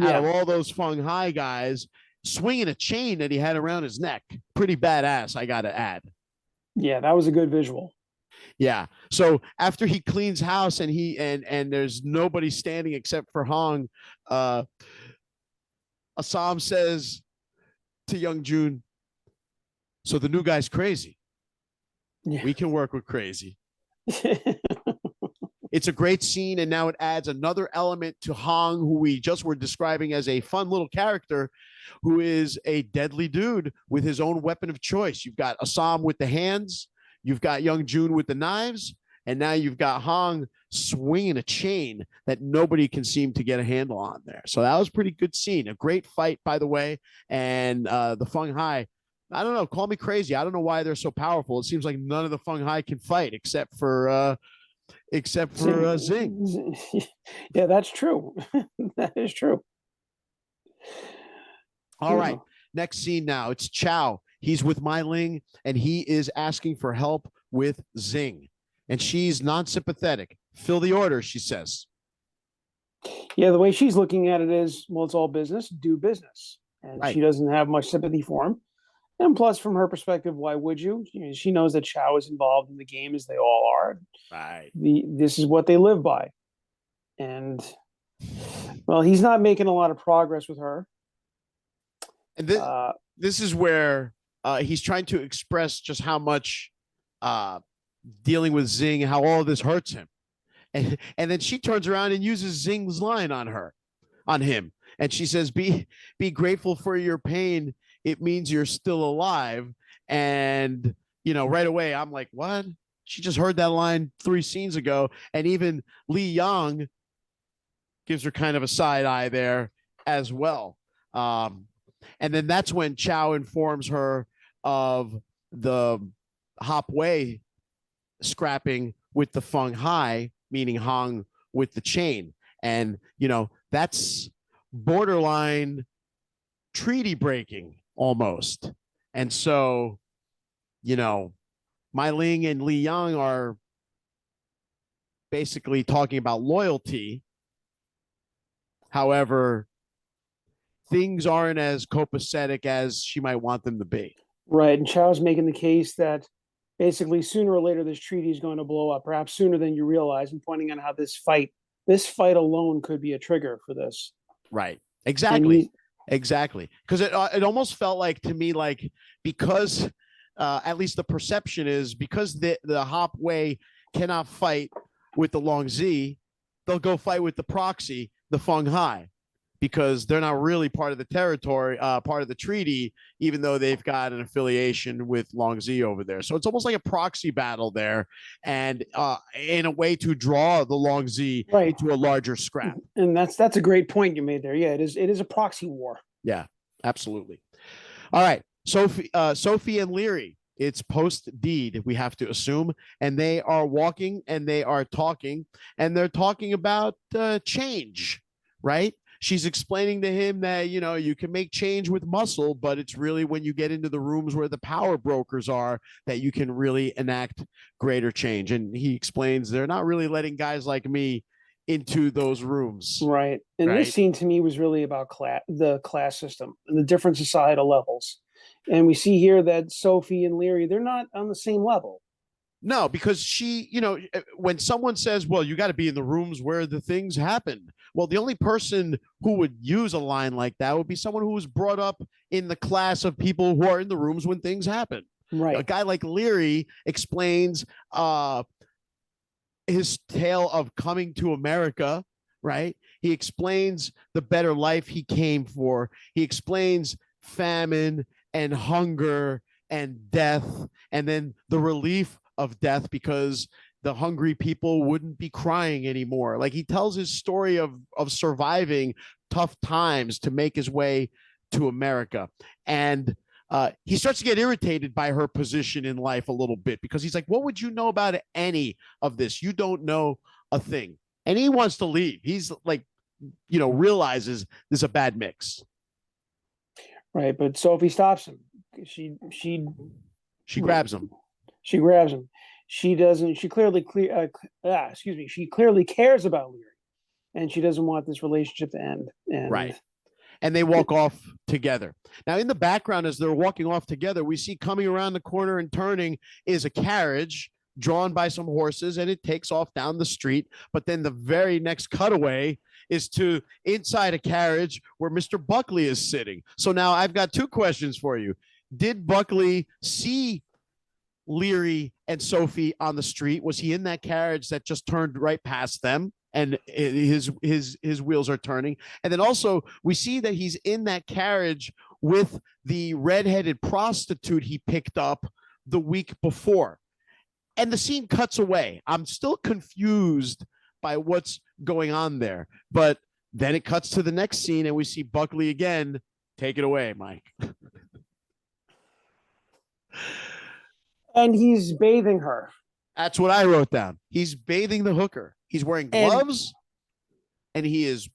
out of all those Fung Hai guys, swinging a chain that he had around his neck. Pretty badass, I got to add. Yeah, that was a good visual. Yeah. So after he cleans house and and there's nobody standing except for Hong, Assam says to Yung Jun, so the new guy's crazy. Yeah. We can work with crazy. It's a great scene, and now it adds another element to Hong, who we just were describing as a fun little character, who is a deadly dude with his own weapon of choice. You've got Assam with the hands, you've got Yung Jun with the knives, and now you've got Hong swinging a chain that nobody can seem to get a handle on there. So that was a pretty good scene. A great fight, by the way. And the Fung Hai, I don't know, call me crazy. I don't know why they're so powerful. It seems like none of the Fung Hai can fight except for Zing. Yeah, that's true. That is true. All right. Next scene now. It's Chow. He's with Mai Ling, and he is asking for help with Zing. And she's non-sympathetic. Fill the order, she says. Yeah, the way she's looking at it is, well, it's all business, do business. And She doesn't have much sympathy for him. And plus, from her perspective, why would you? She knows that Chow is involved in the game, as they all are. Right. This is what they live by. And, well, he's not making a lot of progress with her. And this is where he's trying to express just how much dealing with Zing, how all of this hurts him. And then she turns around and uses Zing's line on him. And she says, be grateful for your pain. It means you're still alive. And, right away, I'm like, what? She just heard that line 3 scenes ago. And even Li Yang gives her kind of a side eye there as well. And then that's when Chow informs her of the Hop Wei scrapping with the Fung Hai, meaning Hong with the chain. And, that's borderline treaty breaking almost. And so, Mai Ling and Li Yang are basically talking about loyalty. However, things aren't as copacetic as she might want them to be. Right. And Chow's making the case that basically sooner or later this treaty is going to blow up, perhaps sooner than you realize, and pointing out how this fight alone could be a trigger for this. Right. Exactly. Because it almost felt like to me, like, because at least the perception is, because the Hop Wei cannot fight with the Long Z, they'll go fight with the proxy, the Fung Hai. because they're not really part of the territory, part of the treaty, even though they've got an affiliation with Long Z over there. So it's almost like a proxy battle there, and in a way to draw the Long Z into a larger scrap. And that's a great point you made there. Yeah, it is a proxy war. Yeah, absolutely. All right, Sophie and Leary. It's post deed, we have to assume, and they are walking and they are talking, and they're talking about change, right? She's explaining to him that, you know, you can make change with muscle, but it's really when you get into the rooms where the power brokers are that you can really enact greater change. And he explains they're not really letting guys like me into those rooms. Right. And this scene to me was really about the class system and the different societal levels. And we see here that Sophie and Leary, they're not on the same level. No, because she, you know, when someone says, well, you got to be in the rooms where the things happen. Well, the only person who would use a line like that would be someone who was brought up in the class of people who are in the rooms when things happen. Right. A guy like Leary explains his tale of coming to America, right? He explains the better life he came for. He explains famine and hunger and death, and then the relief of death because the hungry people wouldn't be crying anymore. Like, he tells his story of surviving tough times to make his way to America. And he starts to get irritated by her position in life a little bit, because he's like, what would you know about any of this? You don't know a thing. And he wants to leave. He's like, you know, realizes there's a bad mix. Right. But Sophie stops him. She grabs him. She grabs him. She doesn't. She clearly She clearly cares about Leary, and she doesn't want this relationship to end. Right. And they walk off together. Now, in the background, as they're walking off together, we see coming around the corner and turning is a carriage drawn by some horses, and it takes off down the street. But then the very next cutaway is to inside a carriage where Mr. Buckley is sitting. So now I've got two questions for you. Did Buckley see Leary and Sophie on the street? Was he in that carriage that just turned right past them and his wheels are turning? And then also we see that he's in that carriage with the redheaded prostitute he picked up the week before. And the scene cuts away. I'm still confused by what's going on there, but then it cuts to the next scene and we see Buckley again. Take it away, Mike. And he's bathing her. That's what I wrote down. He's bathing the hooker. He's wearing gloves, and he is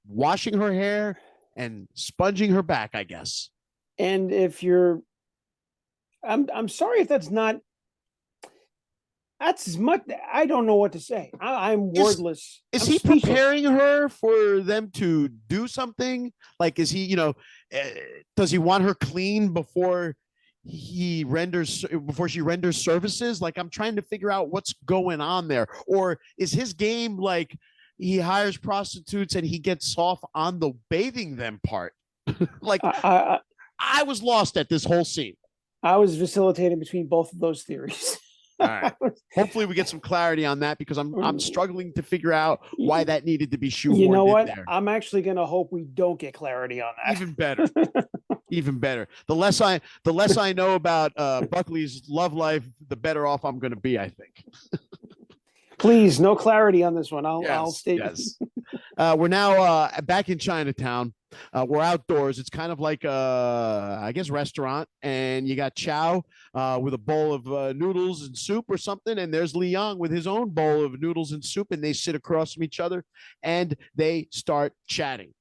washing her hair and sponging her back, I guess. And if you're, I'm sorry if that's not. That's as much. I don't know what to say. I'm wordless. Is he preparing her for them to do something? Like, is he, you know, does he want her clean before she renders services? Like, I'm trying to figure out what's going on there. Or is his game like he hires prostitutes and he gets off on the bathing them part? Like, I was lost at this whole scene. I was vacillating between both of those theories. All right. Hopefully we get some clarity on that, because I'm struggling to figure out why that needed to be shoehorned. You know what? There. I'm actually going to hope we don't get clarity on that. Even better. Even better. The less I know about Buckley's love life, the better off I'm going to be, I think. Please, no clarity on this one. I'll stay. Yes. We're now back in Chinatown. We're outdoors. It's kind of like I guess restaurant, and you got Chow with a bowl of noodles and soup or something, and there's Li Yang with his own bowl of noodles and soup, and they sit across from each other and they start chatting.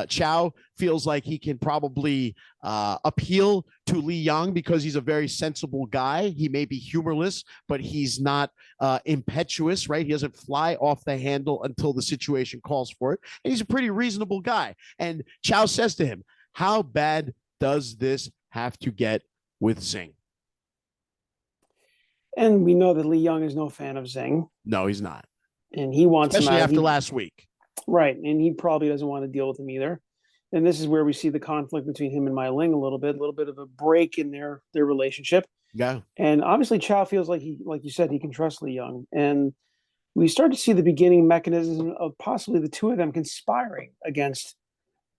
Chow feels like he can probably appeal to Li Yang because he's a very sensible guy. He may be humorless, but he's not impetuous, right? He doesn't fly off the handle until the situation calls for it. And he's a pretty reasonable guy. And Chow says to him, how bad does this have to get with Zing? And we know that Li Yang is no fan of Zing. No, he's not. And he wants especially after last week. Right. And he probably doesn't want to deal with him either. And this is where we see the conflict between him and Mai Ling a little bit of a break in their relationship. Yeah. And obviously Chow feels like like you said, he can trust Li Yang. And we start to see the beginning mechanism of possibly the two of them conspiring against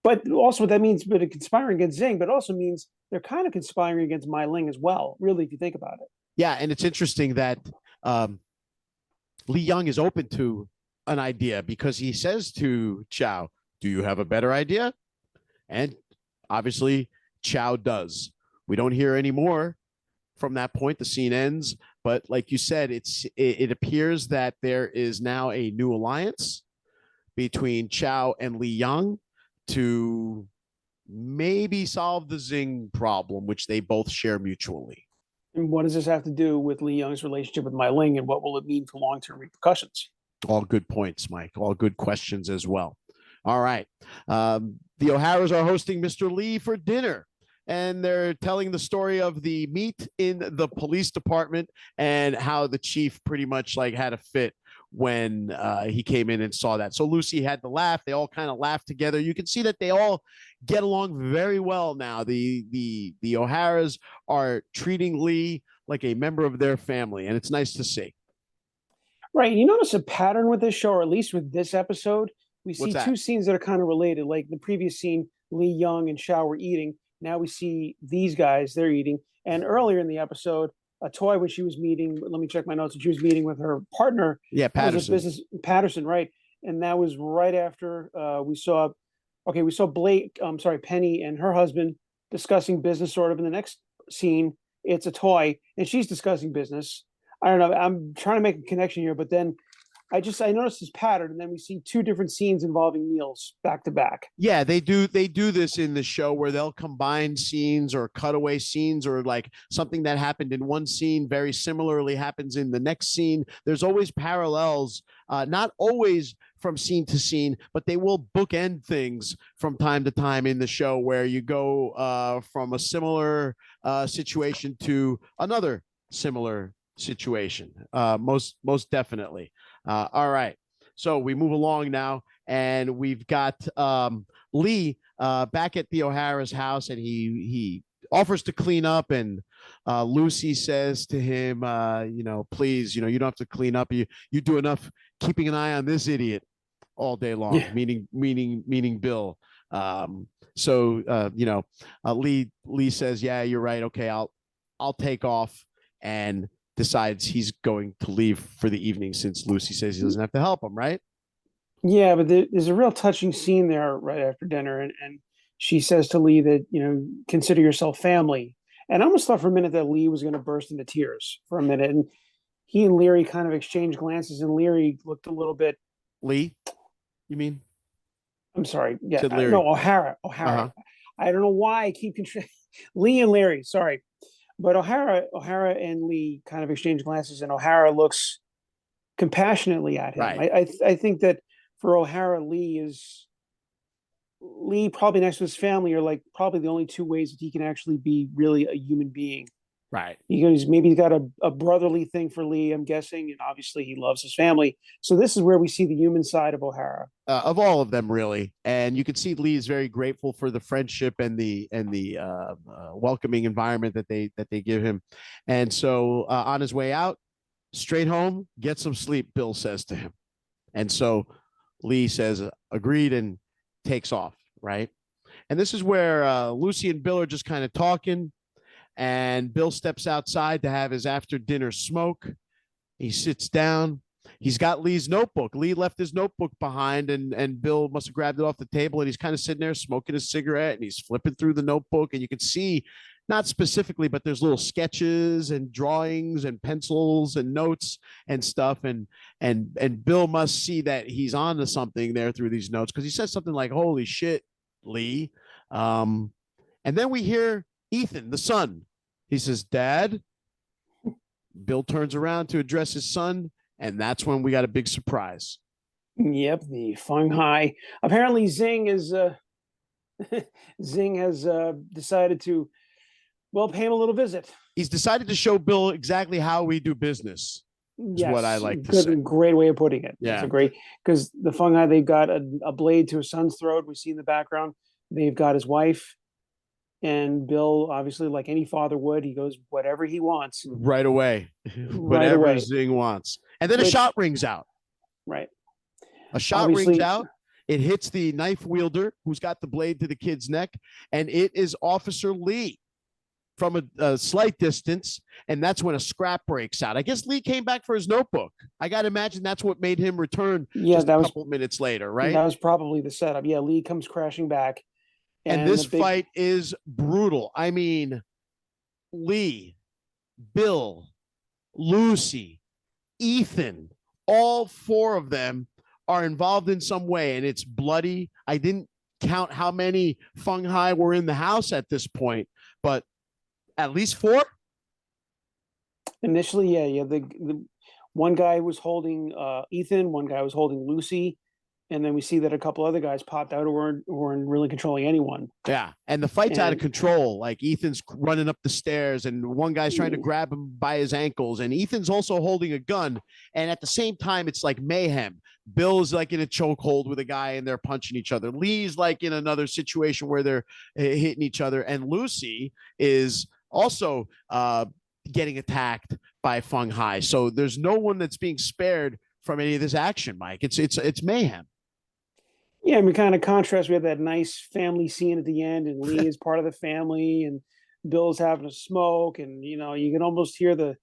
But also what that means, but conspiring against Zing, but it also means they're kind of conspiring against Mai Ling as well, really, if you think about it. Yeah, and it's interesting that Li Young is open to an idea because he says to Chow, do you have a better idea? And obviously, Chow does. We don't hear any more from that point. The scene ends. But like you said, it appears that there is now a new alliance between Chow and Li Young to maybe solve the Zing problem, which they both share mutually. And what does this have to do with Li Young's relationship with Mai Ling, and what will it mean for long-term repercussions? All good points, Mike. All good questions as well. All right. The O'Haras are hosting Mr. Lee for dinner, and they're telling the story of the meet in the police department and how the chief pretty much like had a fit when he came in and saw that. So Lucy had to laugh. They all kind of laughed together. You can see that they all get along very well now. The O'Haras are treating Lee like a member of their family, and it's nice to see. Right. You notice a pattern with this show, or at least with this episode. We see two scenes that are kind of related. Like the previous scene, Li Young and Xiao were eating. Now we see these guys, they're eating. And earlier in the episode, a toy when she was meeting, let me check my notes, and she was meeting with her partner. Yeah, Patterson. Patterson, right. And that was right after we saw Blake, Penny and her husband discussing business sort of. In the next scene, it's a toy and she's discussing business. I don't know. I'm trying to make a connection here, but then I noticed this pattern, and then we see two different scenes involving meals back to back. Yeah, they do this in the show where they'll combine scenes or cutaway scenes, or like something that happened in one scene very similarly happens in the next scene. There's always parallels, not always from scene to scene, but they will bookend things from time to time in the show where you go from a similar situation to another similar situation. Most definitely. All right. So we move along now, and we've got Lee back at the O'Hara's house, and he offers to clean up, and Lucy says to him, please, you don't have to clean up. You do enough keeping an eye on this idiot all day long, yeah. meaning Bill. Lee says, yeah, you're right. Okay, I'll take off, and decides he's going to leave for the evening since Lucy says he doesn't have to help him, right? Yeah, but there's a real touching scene there right after dinner, and she says to Lee that, consider yourself family. And I almost thought for a minute that Lee was going to burst into tears for a minute. And he and Leary kind of exchanged glances, and Leary looked a little bit. Lee, you mean? I'm sorry. Yeah, no, O'Hara. Uh-huh. I don't know why I keep Lee and Leary. Sorry. But O'Hara and Lee kind of exchange glances, and O'Hara looks compassionately at him. Right. I think that for O'Hara, Lee probably next to his family are like probably the only two ways that he can actually be really a human being. Right. Maybe he's got a brotherly thing for Lee, I'm guessing, and obviously he loves his family. So this is where we see the human side of O'Hara. Of all of them, really. And you can see Lee is very grateful for the friendship and the welcoming environment that they give him. And so on his way out, straight home, get some sleep, Bill says to him. And so Lee says, agreed, and takes off, right? And this is where Lucy and Bill are just kind of talking. And Bill steps outside to have his after dinner smoke. He sits down. He's got Lee's notebook. Lee left his notebook behind, and Bill must have grabbed it off the table, and he's kind of sitting there smoking a cigarette, and he's flipping through the notebook, and you can see, not specifically, but there's little sketches and drawings and pencils and notes and stuff. And Bill must see that he's on to something there through these notes, because he says something like, holy shit, Lee. And then we hear Ethan, the son. He says, Dad. Bill turns around to address his son, and that's when we got a big surprise. Yep, the Fung Hai. Apparently, Zing has decided to, pay him a little visit. He's decided to show Bill exactly how we do business. Is what I like to say. Great way of putting it. Yeah, it's great, because the Fung Hai, they've got a blade to his son's throat. We see in the background. They've got his wife. And Bill, obviously, like any father would, he goes whatever he wants. Right away. Whatever Zing wants. And then a shot rings out. Right. A shot rings out. It hits the knife wielder who's got the blade to the kid's neck, and it is Officer Lee from a slight distance, and that's when a scrap breaks out. I guess Lee came back for his notebook. I got to imagine that's what made him return just a couple minutes later, right? That was probably the setup. Yeah, Lee comes crashing back. And this fight is brutal. I mean, Lee, Bill, Lucy, Ethan, all four of them are involved in some way, and it's bloody. I didn't count how many Fung Hai were in the house at this point, but at least four? Initially, yeah. The one guy was holding Ethan, one guy was holding Lucy, and then we see that a couple other guys popped out who weren't really controlling anyone. Yeah, and the fight's out of control. Like Ethan's running up the stairs, and one guy's trying to grab him by his ankles, and Ethan's also holding a gun. And at the same time, it's like mayhem. Bill is like in a chokehold with a guy, and they're punching each other. Lee's like in another situation where they're hitting each other, and Lucy is also getting attacked by Fung Hai. So there's no one that's being spared from any of this action, Mike. It's mayhem. Yeah, I mean, kind of contrast. We have that nice family scene at the end, and Lee is part of the family, and Bill's having a smoke, and you can almost hear the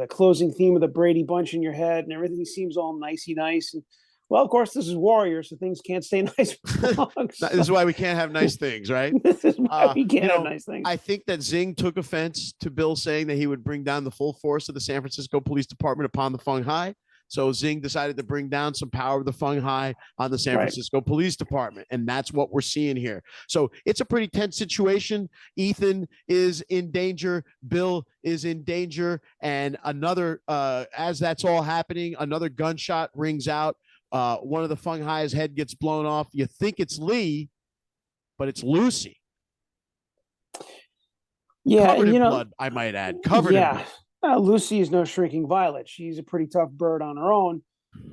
closing theme of the Brady Bunch in your head, and everything seems all nicey nice. And well, of course, this is Warriors, so things can't stay nice for long. This is why we can't have nice things, right? This is why we can't have nice things. I think that Zing took offense to Bill saying that he would bring down the full force of the San Francisco Police Department upon the Fung Hai. So Zing decided to bring down some power of the Fung Hai on the San Francisco Police Department. And that's what we're seeing here. So it's a pretty tense situation. Ethan is in danger. Bill is in danger. And another, as that's all happening, another gunshot rings out. One of the Fung Hai's head gets blown off. You think it's Lee, but it's Lucy. Yeah, covered in blood, I might add. Covered in blood. Lucy is no shrinking violet. She's a pretty tough bird on her own.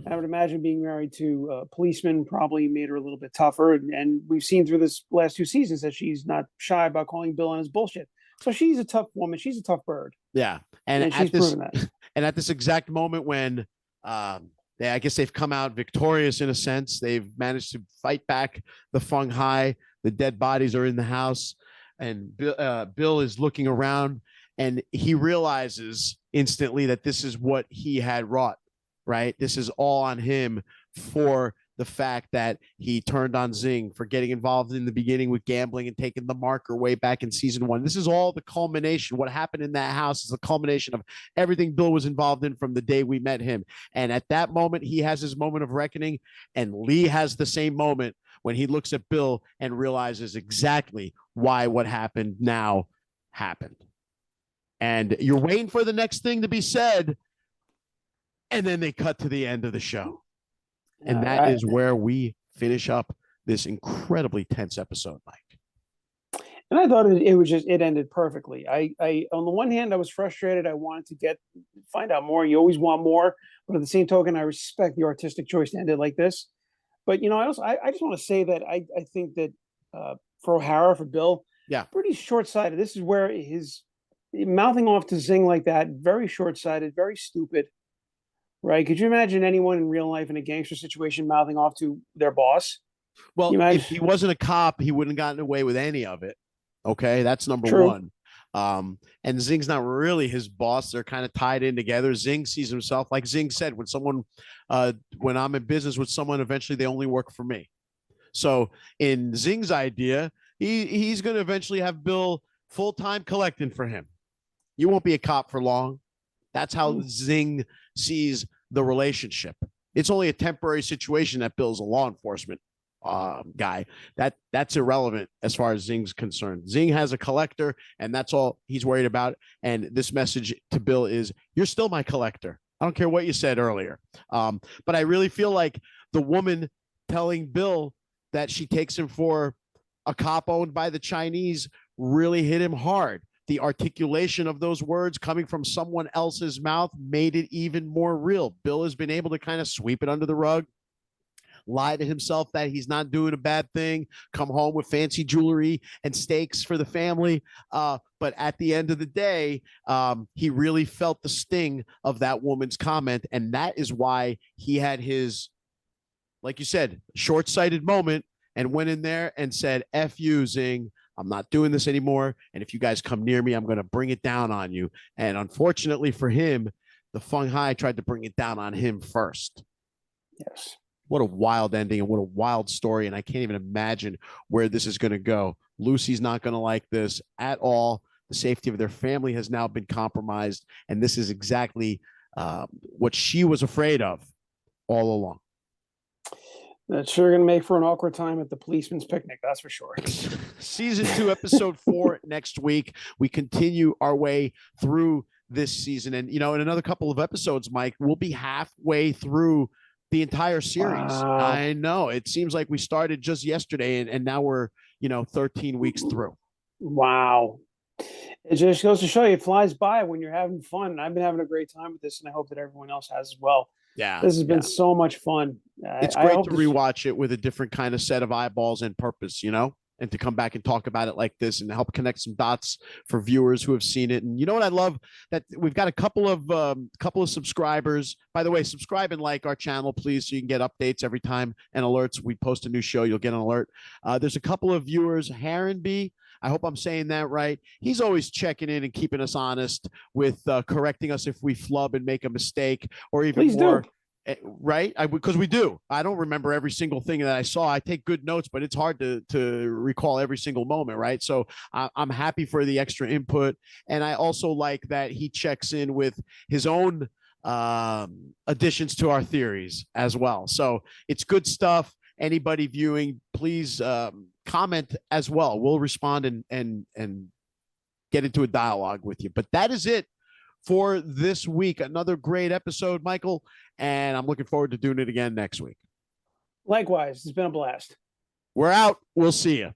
I would imagine being married to a policeman probably made her a little bit tougher. And we've seen through this last two seasons that she's not shy about calling Bill on his bullshit. So she's a tough woman. She's a tough bird. Yeah. And she's proven that. And at this exact moment when I guess they've come out victorious in a sense, they've managed to fight back the Fung Hai. The dead bodies are in the house. And Bill is looking around. And he realizes instantly that this is what he had wrought, right? This is all on him for the fact that he turned on Zing, for getting involved in the beginning with gambling and taking the marker way back in season 1. This is all the culmination. What happened in that house is the culmination of everything Bill was involved in from the day we met him. And at that moment, he has his moment of reckoning, and Lee has the same moment when he looks at Bill and realizes exactly why what happened now happened. And you're waiting for the next thing to be said, and then they cut to the end of the show. And that is where we finish up this incredibly tense episode, Mike. And I thought it ended perfectly. I on the one hand, I was frustrated. I wanted to find out more. You always want more, but at the same token, I respect the artistic choice to end it like this. But I just want to say that I think that for O'Hara, for Bill, pretty short-sighted. This is where his mouthing off to Zing like that, very short-sighted, very stupid, right? Could you imagine anyone in real life in a gangster situation mouthing off to their boss? Well, if he wasn't a cop, he wouldn't have gotten away with any of it. Okay, that's number one. And Zing's not really his boss. They're kind of tied in together. Zing sees himself, like Zing said, when I'm in business with someone, eventually they only work for me. So in Zing's idea, he's going to eventually have Bill full-time collecting for him. You won't be a cop for long. That's how Zing sees the relationship. It's only a temporary situation that Bill's a law enforcement guy. That's irrelevant as far as Zing's concerned. Zing has a collector, and that's all he's worried about. And this message to Bill is, you're still my collector. I don't care what you said earlier. But I really feel like the woman telling Bill that she takes him for a cop owned by the Chinese really hit him hard. The articulation of those words coming from someone else's mouth made it even more real. Bill has been able to kind of sweep it under the rug, lie to himself that he's not doing a bad thing, come home with fancy jewelry and steaks for the family. But at the end of the day, he really felt the sting of that woman's comment. And that is why he had his, like you said, short-sighted moment and went in there and said, F using, I'm not doing this anymore. And if you guys come near me, I'm going to bring it down on you. And unfortunately for him, the Fung Hai tried to bring it down on him first. Yes. What a wild ending and what a wild story. And I can't even imagine where this is going to go. Lucy's not going to like this at all. The safety of their family has now been compromised. And this is exactly what she was afraid of all along. That's sure going to make for an awkward time at the policeman's picnic. That's for sure. Season 2, episode 4 next week. We continue our way through this season. And, in another couple of episodes, Mike, we'll be halfway through the entire series. Wow. I know. It seems like we started just yesterday and now we're, 13 weeks through. Wow. It just goes to show you it flies by when you're having fun. And I've been having a great time with this, and I hope that everyone else has as well. Yeah. This has been so much fun. It's great to rewatch it with a different kind of set of eyeballs and purpose, and to come back and talk about it like this and help connect some dots for viewers who have seen it. And you know what I love? That we've got a couple of subscribers. By the way, subscribe and like our channel, please, so you can get updates every time and alerts. We post a new show, you'll get an alert. There's a couple of viewers, Harenby, I hope I'm saying that right. He's always checking in and keeping us honest with correcting us if we flub and make a mistake, or even Please more. Do. Right? Because we do. I don't remember every single thing that I saw. I take good notes, but it's hard to recall every single moment, right? So I'm happy for the extra input. And I also like that he checks in with his own additions to our theories as well. So it's good stuff. Anybody viewing, please comment as well. We'll respond and get into a dialogue with you. But that is it for this week. Another great episode, Michael, and I'm looking forward to doing it again next week. Likewise, it's been a blast. We're out. We'll see you.